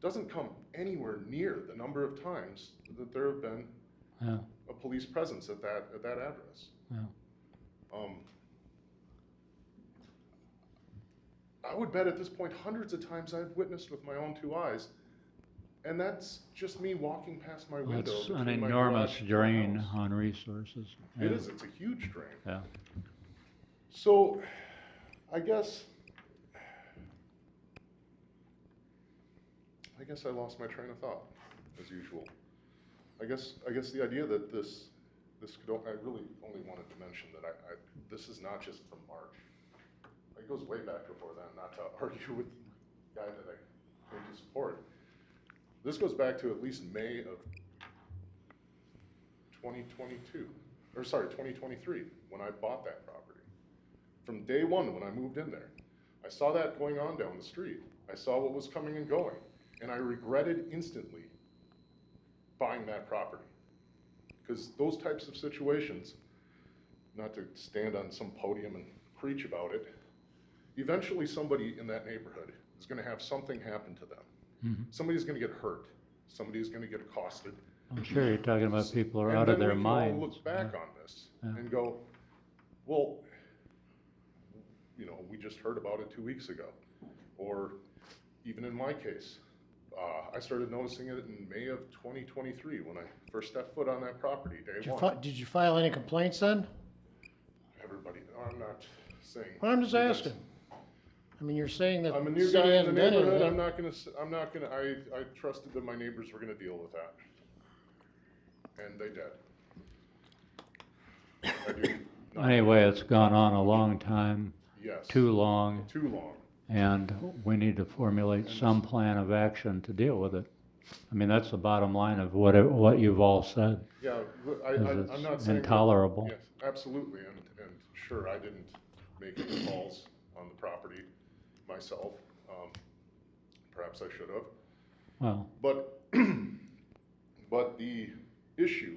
[SPEAKER 2] doesn't come anywhere near the number of times that there have been
[SPEAKER 1] Yeah,
[SPEAKER 2] a police presence at that address.
[SPEAKER 1] yeah.
[SPEAKER 2] I would bet at this point hundreds of times I've witnessed with my own 2 eyes And that's just me walking past my window.
[SPEAKER 1] That's an
[SPEAKER 2] between my
[SPEAKER 1] enormous
[SPEAKER 2] garage and my
[SPEAKER 1] drain
[SPEAKER 2] house.
[SPEAKER 1] on resources.
[SPEAKER 2] It
[SPEAKER 1] Yeah.
[SPEAKER 2] is, it's a huge drain.
[SPEAKER 1] Yeah.
[SPEAKER 2] So, I guess I lost my train of thought, as usual. I guess the idea that this could, I really only wanted to mention that this is not just from March. It goes way back before then, not to argue with the guy that I came to support. This goes back to at least May of 2022, or sorry, 2023, when I bought that property. From day one, when I moved in there, I saw that going on down the street. I saw what was coming and going, and I regretted instantly buying that property. Because those types of situations, not to stand on some podium and preach about it, eventually somebody in that neighborhood is gonna have something happen to them.
[SPEAKER 1] Mm-hmm.
[SPEAKER 2] Somebody's gonna get hurt, somebody's gonna get accosted.
[SPEAKER 1] I'm sure you're talking about people who are
[SPEAKER 2] And
[SPEAKER 1] out of
[SPEAKER 2] then
[SPEAKER 1] their
[SPEAKER 2] we can all
[SPEAKER 1] minds.
[SPEAKER 2] look back on this
[SPEAKER 1] Yeah.
[SPEAKER 2] and go, well, you know, we just heard about it 2 weeks ago. Or even in my case, I started noticing it in May of 2023 when I first stepped foot on that property, day one.
[SPEAKER 5] Did you file any complaints then?
[SPEAKER 2] Everybody, I'm not saying.
[SPEAKER 5] Well, I'm just
[SPEAKER 2] because
[SPEAKER 5] asking. I mean, you're saying that
[SPEAKER 2] I'm a
[SPEAKER 5] the
[SPEAKER 2] new
[SPEAKER 5] city
[SPEAKER 2] guy in the
[SPEAKER 5] hasn't done
[SPEAKER 2] neighborhood,
[SPEAKER 5] anything.
[SPEAKER 2] I'm not gonna, I trusted that my neighbors were gonna deal with that. And they did. I do not-
[SPEAKER 1] Anyway, it's gone on a long time,
[SPEAKER 2] Yes.
[SPEAKER 1] too long,
[SPEAKER 2] Too long.
[SPEAKER 1] and we need to formulate some plan of action to deal with it. I mean, that's the bottom line of what you've all said.
[SPEAKER 2] Yeah,
[SPEAKER 1] Is
[SPEAKER 2] I'm
[SPEAKER 1] it's
[SPEAKER 2] not saying. that-
[SPEAKER 1] intolerable.
[SPEAKER 2] Yes, absolutely, and sure, I didn't make any calls on the property myself. Perhaps I should have.
[SPEAKER 1] Well,
[SPEAKER 2] But, but the issue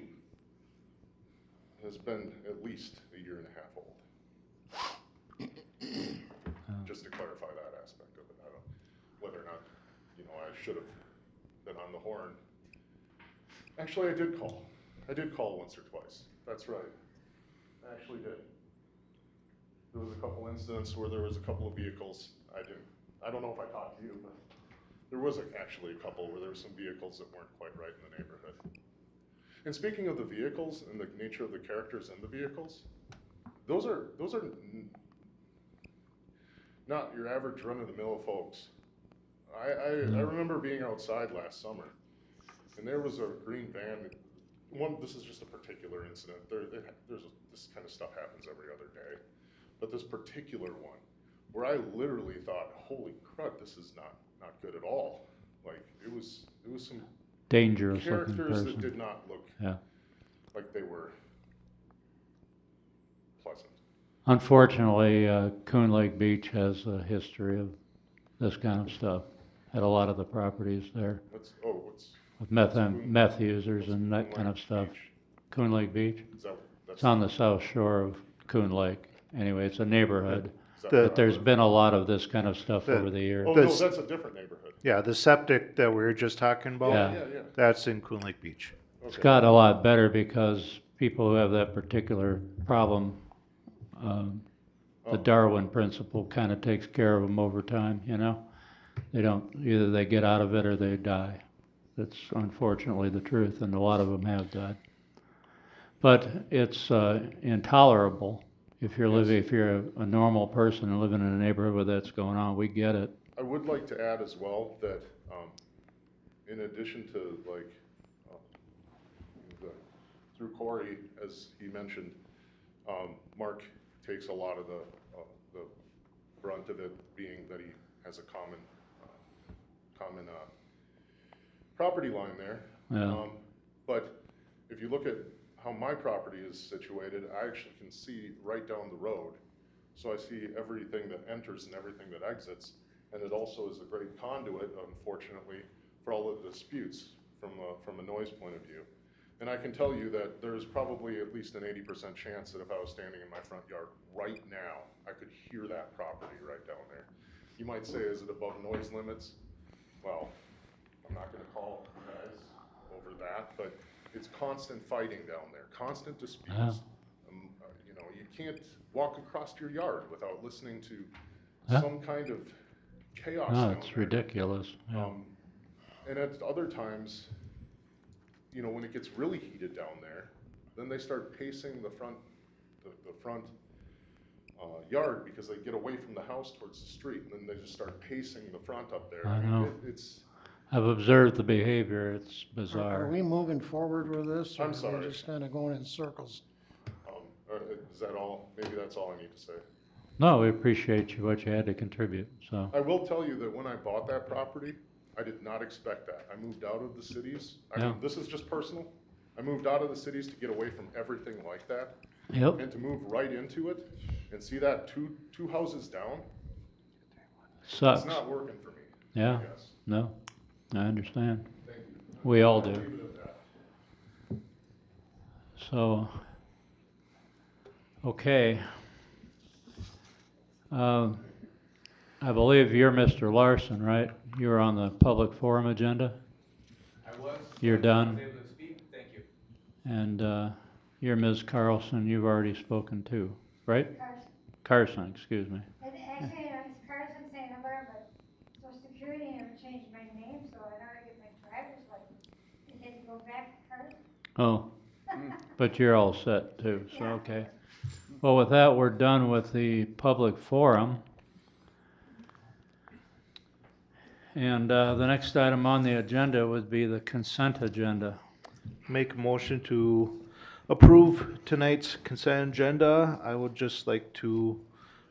[SPEAKER 2] has been at least a year and a half old. Just to clarify that aspect of it, I don't, whether or not, you know, I should have been on the horn. Actually, I did call. I did call once or twice. That's right. I actually did. There was a couple incidents where there was a couple of vehicles. I don't know if I talked to you, but there was actually a couple where there were some vehicles that weren't quite right in the neighborhood. And speaking of the vehicles and the nature of the characters in the vehicles, those are not your average run-of-the-mill folks. I remember being outside last summer, and there was a green van. This is just a particular incident. This kind of stuff happens every other day, but this particular one, where I literally thought, "Holy crud, this is not good at all." Like it was some
[SPEAKER 1] dangerous looking
[SPEAKER 2] characters that
[SPEAKER 1] person.
[SPEAKER 2] did not look
[SPEAKER 1] Yeah.
[SPEAKER 2] like they were pleasant.
[SPEAKER 1] Unfortunately, Coon Lake Beach has a history of this kind of stuff at a lot of the properties there,
[SPEAKER 2] What's
[SPEAKER 1] with
[SPEAKER 2] Coon-
[SPEAKER 1] meth users and that
[SPEAKER 2] Coon
[SPEAKER 1] kind of
[SPEAKER 2] Lake
[SPEAKER 1] stuff.
[SPEAKER 2] Beach?
[SPEAKER 1] Coon Lake Beach?
[SPEAKER 2] That's
[SPEAKER 1] It's on the south shore of Coon Lake. Anyway, it's a neighborhood,
[SPEAKER 2] is that
[SPEAKER 3] The-
[SPEAKER 2] where I
[SPEAKER 1] but there's
[SPEAKER 2] live?
[SPEAKER 1] be a lot of this kind of stuff
[SPEAKER 3] The-
[SPEAKER 1] over the years.
[SPEAKER 2] Oh, no,
[SPEAKER 3] This-
[SPEAKER 2] that's a different neighborhood.
[SPEAKER 3] Yeah, the septic that we were just talking about,
[SPEAKER 1] Yeah.
[SPEAKER 3] that's in Coon Lake Beach.
[SPEAKER 1] It's
[SPEAKER 2] Okay.
[SPEAKER 1] got a lot better because people who have that particular problem, the Darwin principle kind of takes care of them over time, you know? Either they get out of it or they die. That's unfortunately the truth, and a lot of them have died. But it's intolerable if you're a normal person and living in a neighborhood where that's going on. We get it.
[SPEAKER 2] I would like to add as well that, in addition to like, through Corey, as he mentioned, Mark takes a lot of the brunt of it, being that he has a common property line there.
[SPEAKER 1] Yeah.
[SPEAKER 2] But if you look at how my property is situated, I actually can see right down the road. So I see everything that enters and everything that exits. And it also is a great conduit, unfortunately, for all of the disputes from a noise point of view. And I can tell you that there's probably at least an 80% chance that if I was standing in my front yard right now, I could hear that property right down there. You might say, is it above noise limits? Well, I'm not gonna call you guys over that, but it's constant fighting down there, constant disputes.
[SPEAKER 1] Yeah.
[SPEAKER 2] You know, you can't walk across your yard without listening to
[SPEAKER 1] Yeah.
[SPEAKER 2] some kind of chaos
[SPEAKER 1] No,
[SPEAKER 2] down
[SPEAKER 1] it's
[SPEAKER 2] there.
[SPEAKER 1] ridiculous. Yeah.
[SPEAKER 14] And at other times, you know, when it gets really heated down there, then they start pacing the front yard because they get away from the house towards the street, and then they just start pacing the front up there.
[SPEAKER 1] I
[SPEAKER 14] mean,
[SPEAKER 1] know.
[SPEAKER 14] It's,
[SPEAKER 1] I've observed the behavior, it's
[SPEAKER 5] Are
[SPEAKER 1] bizarre.
[SPEAKER 5] we moving forward with this? Or
[SPEAKER 14] I'm
[SPEAKER 5] are we
[SPEAKER 14] sorry.
[SPEAKER 5] just kinda going in circles?
[SPEAKER 14] is that all? Maybe that's all I need to say.
[SPEAKER 1] No, we appreciate you, what you had to contribute, so.
[SPEAKER 14] I will tell you that when I bought that property, I did not expect that. I moved out of the cities. I mean,
[SPEAKER 1] Yeah.
[SPEAKER 14] this is just personal. I moved out of the cities to get away from everything like that.
[SPEAKER 1] Yep.
[SPEAKER 14] And to move right into it and see that two houses down,
[SPEAKER 1] Sucks.
[SPEAKER 14] it's not working for me.
[SPEAKER 1] Yeah,
[SPEAKER 14] I guess.
[SPEAKER 1] no, I understand.
[SPEAKER 14] Thank you.
[SPEAKER 1] We all
[SPEAKER 14] I'll
[SPEAKER 1] do.
[SPEAKER 14] leave it at that.
[SPEAKER 1] So, okay. I believe you're Mr. Larson, right? You were on the public forum agenda?
[SPEAKER 9] I was.
[SPEAKER 1] You're
[SPEAKER 9] I
[SPEAKER 1] done?
[SPEAKER 9] was able to speak, thank you.
[SPEAKER 1] And you're Ms. Carlson, you've already spoken too, right? Carson, excuse me.
[SPEAKER 11] And actually, it's Carson St. Lambert, but Social Security never changed my name, so I gotta get my driver's license. It had to go back to Carson.
[SPEAKER 1] Oh, but you're all set too, so,
[SPEAKER 11] Yeah.
[SPEAKER 1] okay. Well, with that, we're done with the public forum. And the next item on the agenda would be the consent agenda.
[SPEAKER 3] Make a motion to approve tonight's consent agenda. I would just like to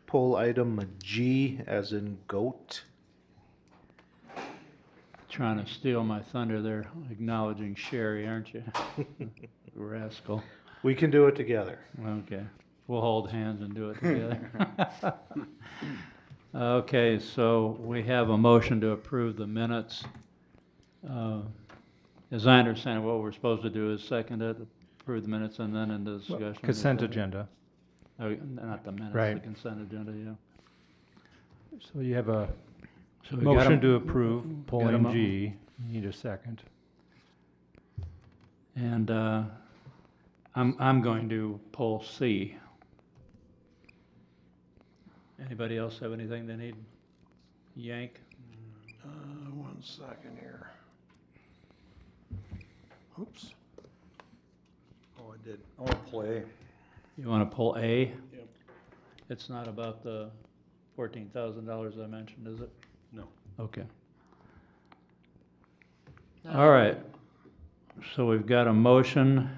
[SPEAKER 3] pull item G as in goat.
[SPEAKER 1] Trying to steal my thunder there, acknowledging Sherry, aren't you? Rascal.
[SPEAKER 3] We can do it together.
[SPEAKER 1] Okay, we'll hold hands and do it together. Okay, so we have a motion to approve the minutes. As I understand it, what we're supposed to do is second it, approve the minutes, and then into discussion.
[SPEAKER 12] Consent agenda.
[SPEAKER 1] Oh, not the minutes, the
[SPEAKER 12] Right.
[SPEAKER 1] consent agenda, yeah.
[SPEAKER 12] So you have a
[SPEAKER 1] So we got
[SPEAKER 12] motion
[SPEAKER 1] a-
[SPEAKER 12] to approve
[SPEAKER 1] got a
[SPEAKER 12] polling
[SPEAKER 1] mo-
[SPEAKER 12] G. You need a second.
[SPEAKER 1] And I'm going to pull C. Anybody else have anything they need? Yank?
[SPEAKER 5] 1 second here. Oops.
[SPEAKER 15] Oh, I did. I want to play.
[SPEAKER 1] You want to pull A?
[SPEAKER 15] Yep.
[SPEAKER 1] It's not about the $14,000 I mentioned, is it?
[SPEAKER 15] No.
[SPEAKER 1] Okay. All right. So we've got a motion.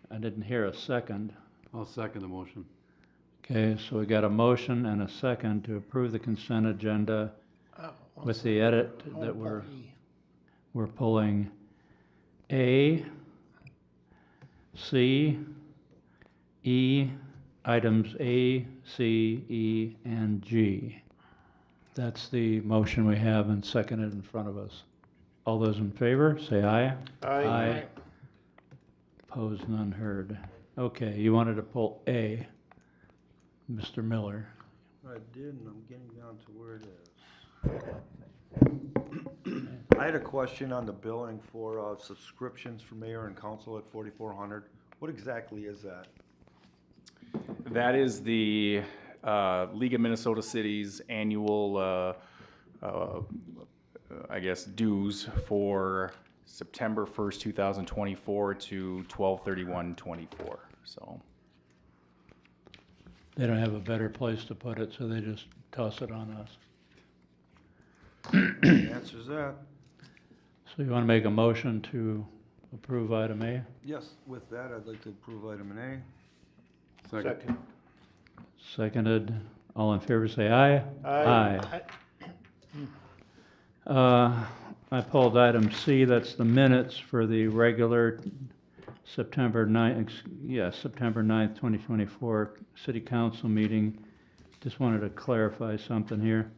[SPEAKER 1] I didn't hear a second.
[SPEAKER 15] I'll second the motion.
[SPEAKER 1] Okay, so we got a motion and a second to approve the consent agenda with the edit that we're pulling A, C, E, items A, C, E, and G. That's the motion we have and seconded in front of us. All those in favor, say aye.
[SPEAKER 3] Aye.
[SPEAKER 1] Opposed, none heard. Okay, you wanted to pull A, Mr. Miller.
[SPEAKER 15] I did, and I'm getting down to where it is. I had a question on the billing for subscriptions for mayor and council at 4,400. What exactly is that?
[SPEAKER 4] That is the League of Minnesota Cities annual, I guess, dues for September 1st, 2024 to 12/31/24. So
[SPEAKER 1] They don't have a better place to put it, so they just toss it on us.
[SPEAKER 15] Answers that.
[SPEAKER 1] So you want to make a motion to approve item A?
[SPEAKER 15] Yes, with that, I'd like to approve item A.
[SPEAKER 3] Second.
[SPEAKER 1] Seconded. All in favor, say aye.
[SPEAKER 3] Aye.
[SPEAKER 1] I pulled item C, that's the minutes for the regular September 9th, September 9th, 2024 City Council meeting. Just wanted to clarify something here.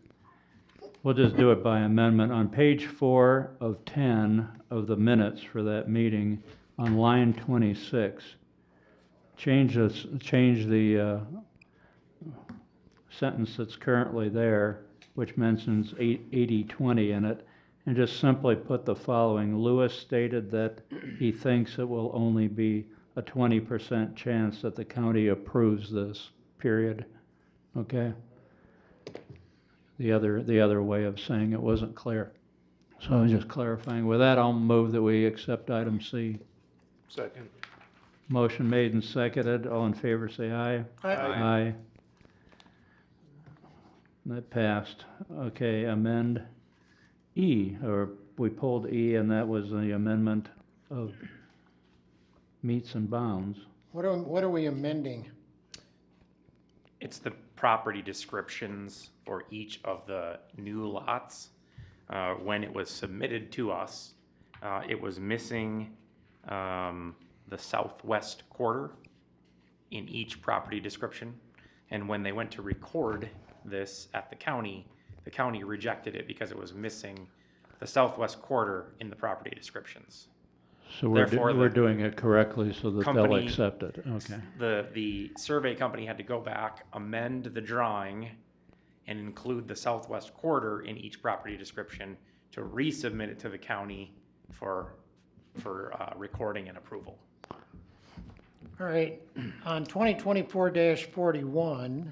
[SPEAKER 1] We'll just do it by amendment. On page 4 of 10 of the minutes for that meeting, on line 26, change the sentence that's currently there, which mentions 80/20 in it, and just simply put the following. Lewis stated that he thinks it will only be a 20% chance that the county approves this, period. Okay? The other way of saying it wasn't clear. So I was just clarifying. With that, I'll move that we accept item C.
[SPEAKER 3] Second.
[SPEAKER 1] Motion made and seconded. All in favor, say aye.
[SPEAKER 5] Aye.
[SPEAKER 1] Aye. That passed. Okay, amend E, or we pulled E, and that was the amendment of meets and bounds.
[SPEAKER 5] What are we amending?
[SPEAKER 6] It's the property descriptions for each of the new lots. When it was submitted to us, it was missing the southwest quarter in each property description. And when they went to record this at the county rejected it because it was missing the southwest quarter in the property descriptions.
[SPEAKER 1] So
[SPEAKER 6] Therefore,
[SPEAKER 1] we're
[SPEAKER 6] the
[SPEAKER 1] doing it correctly so that they'll
[SPEAKER 6] company-
[SPEAKER 1] accept it. Okay.
[SPEAKER 6] The survey company had to go back, amend the drawing, and include the southwest quarter in each property description to resubmit it to the county for recording and approval.
[SPEAKER 5] All right, on 2024-41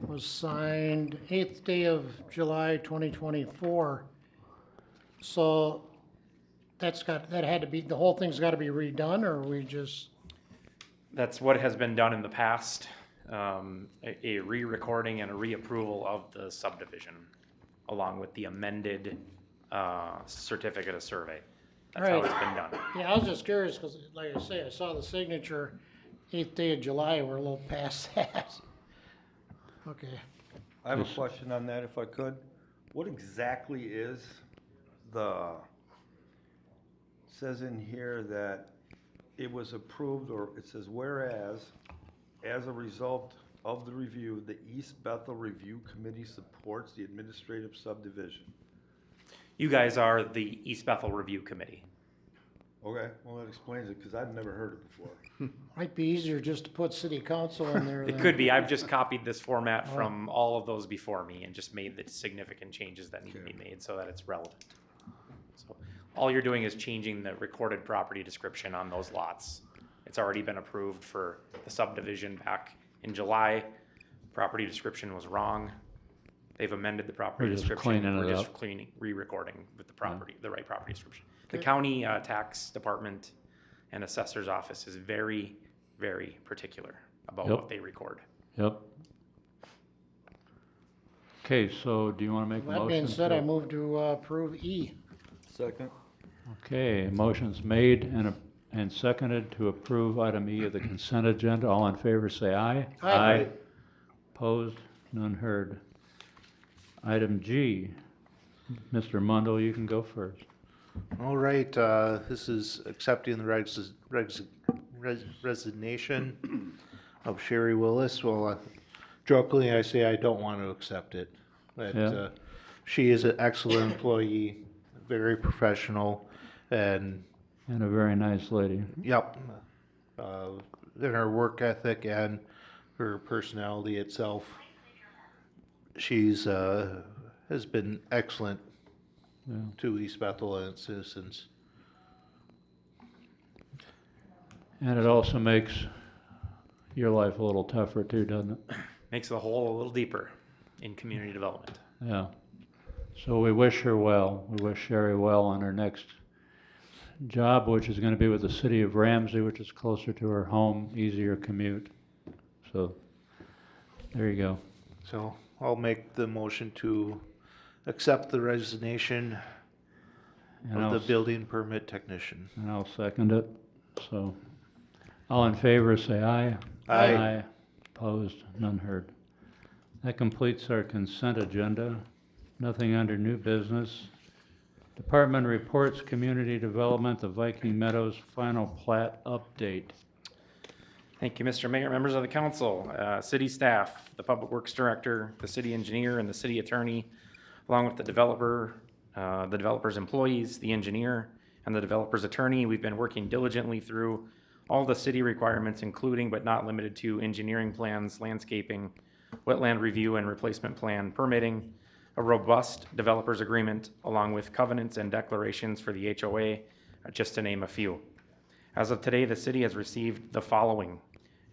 [SPEAKER 5] was signed 8th day of July 2024. So that had to be, the whole thing's got to be redone, or we just?
[SPEAKER 6] That's what has been done in the past, a re-recording and a reapproval of the subdivision, along with the amended certificate of survey. That's how it's been done.
[SPEAKER 5] Yeah, I was just curious, because like I say, I saw the signature 8th day of July, we're a little past that. Okay.
[SPEAKER 15] I have a question on that if I could. What exactly is says in here that it was approved, or it says whereas, as a result of the review, the East Bethel Review Committee supports the administrative subdivision.
[SPEAKER 6] You guys are the East Bethel Review Committee.
[SPEAKER 15] Okay, well, that explains it, because I've never heard it before.
[SPEAKER 5] Might be easier just to put city council in there.
[SPEAKER 6] It could be. I've just copied this format from all of those before me and just made the significant changes that need to be made so that it's relevant. So all you're doing is changing the recorded property description on those lots. It's already been approved for the subdivision back in July. Property description was wrong. They've amended the property
[SPEAKER 1] We're just
[SPEAKER 6] description.
[SPEAKER 1] cleaning
[SPEAKER 6] We're
[SPEAKER 1] it
[SPEAKER 6] just
[SPEAKER 1] up.
[SPEAKER 6] cleaning, re-recording with the property, the right property description. The county tax department and assessor's office is very, very particular about
[SPEAKER 1] Yep.
[SPEAKER 6] what they record.
[SPEAKER 1] Yep. Okay, so do you want to make a motion?
[SPEAKER 5] That being said,
[SPEAKER 1] to-
[SPEAKER 5] I move to approve E.
[SPEAKER 15] Second.
[SPEAKER 1] Okay, motion's made and seconded to approve item E of the consent agenda. All in favor, say aye.
[SPEAKER 5] Aye.
[SPEAKER 1] Opposed? None heard. Item G, Mr. Mundell, you can go first.
[SPEAKER 3] All right, this is accepting the resignation of Sherry Willis. Well, jokingly, I say I don't want to accept it. But
[SPEAKER 1] Yeah.
[SPEAKER 3] she is an excellent employee, very professional, and
[SPEAKER 1] And a very nice lady.
[SPEAKER 3] yep, in her work ethic and her personality itself, she's has been excellent
[SPEAKER 1] Yeah.
[SPEAKER 3] to East Bethel and its citizens.
[SPEAKER 1] And it also makes your life a little tougher too, doesn't it?
[SPEAKER 6] Makes the hole a little deeper in community development.
[SPEAKER 1] Yeah. So we wish her well. We wish Sherry well on her next job, which is going to be with the city of Ramsey, which is closer to her home, easier commute. So there you go.
[SPEAKER 3] So I'll make the motion to accept the resignation
[SPEAKER 1] And
[SPEAKER 3] of
[SPEAKER 1] I'll
[SPEAKER 3] the
[SPEAKER 1] s-
[SPEAKER 3] building permit technician.
[SPEAKER 1] And I'll second it. So all in favor, say aye.
[SPEAKER 3] Aye.
[SPEAKER 1] Opposed, none heard. That completes our consent agenda. Nothing under new business. Department reports, community development, the Viking Meadows final plat update.
[SPEAKER 6] Thank you, Mr. Mayor, members of the council, city staff, the public works director, the city engineer, and the city attorney, along with the developer's employees, the engineer, and the developer's attorney. We've been working diligently through all the city requirements, including but not limited to engineering plans, landscaping, wetland review and replacement plan, permitting, a robust developer's agreement, along with covenants and declarations for the HOA, just to name a few. As of today, the city has received the following: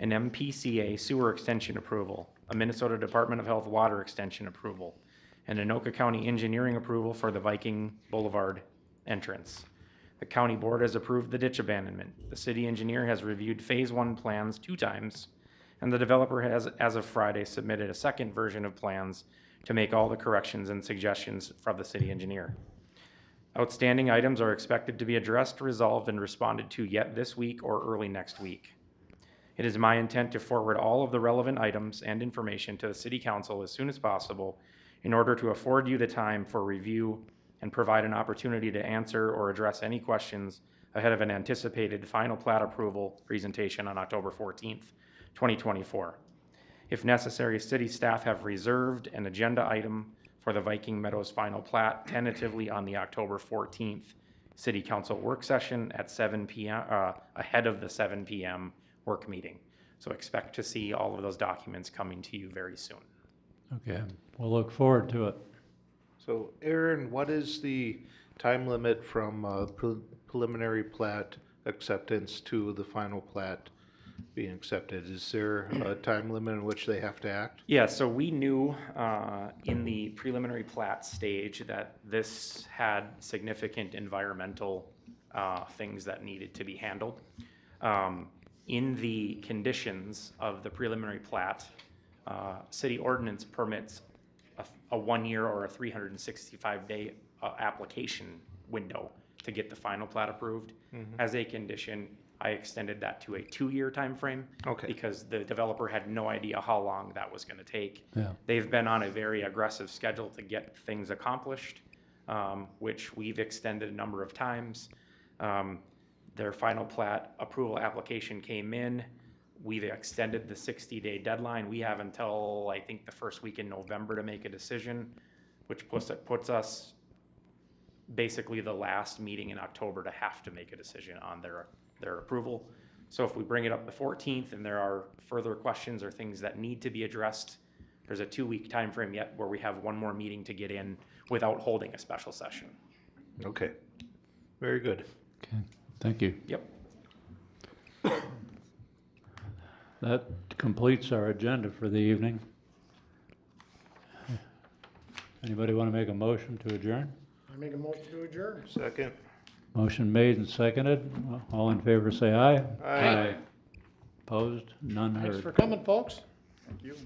[SPEAKER 6] an MPCA sewer extension approval, a Minnesota Department of Health water extension approval, and Anoka County engineering approval for the Viking Boulevard entrance. The county board has approved the ditch abandonment. The city engineer has reviewed phase 1 plans 2 times, and the developer has, as of Friday, submitted a second version of plans to make all the corrections and suggestions from the city engineer. Outstanding items are expected to be addressed, resolved, and responded to yet this week or early next week. It is my intent to forward all of the relevant items and information to the city council as soon as possible in order to afford you the time for review and provide an opportunity to answer or address any questions ahead of an anticipated final plat approval presentation on October 14th, 2024. If necessary, city staff have reserved an agenda item for the Viking Meadows final plat tentatively on the October 14th city council work session at 7 p.m. Ahead of the 7 p.m. work meeting. So expect to see all of those documents coming to you very soon.
[SPEAKER 1] Okay, we'll look forward to it.
[SPEAKER 3] So Aaron, what is the time limit from preliminary plat acceptance to the final plat being accepted? Is there a time limit in which they have to act?
[SPEAKER 6] Yeah, so we knew in the preliminary plat stage that this had significant environmental things that needed to be handled. In the conditions of the preliminary plat, city ordinance permits a 1 year or a 365-day application window to get the final plat approved. As a condition, I extended that to a 2-year time frame.
[SPEAKER 3] Okay.
[SPEAKER 6] Because the developer had no idea how long that was going to take.
[SPEAKER 1] Yeah.
[SPEAKER 6] They've been on a very aggressive schedule to get things accomplished, which we've extended a number of times. Their final plat approval application came in. We've extended the 60-day deadline. We have until, I think, the first week in November to make a decision, which puts us basically the last meeting in October to have to make a decision on their approval. So if we bring it up the 14th and there are further questions or things that need to be addressed, there's a 2-week time frame yet where we have one more meeting to get in without holding a special session.
[SPEAKER 3] Okay, very good.
[SPEAKER 1] Okay, thank you.
[SPEAKER 6] Yep.
[SPEAKER 1] That completes our agenda for the evening. Anybody want to make a motion to adjourn?
[SPEAKER 5] I make a motion to adjourn.
[SPEAKER 3] Second.
[SPEAKER 1] Motion made and seconded. All in favor say aye.
[SPEAKER 3] Aye.
[SPEAKER 1] Opposed? None
[SPEAKER 5] Thanks
[SPEAKER 1] heard.
[SPEAKER 5] for coming, folks.
[SPEAKER 4] Thank you.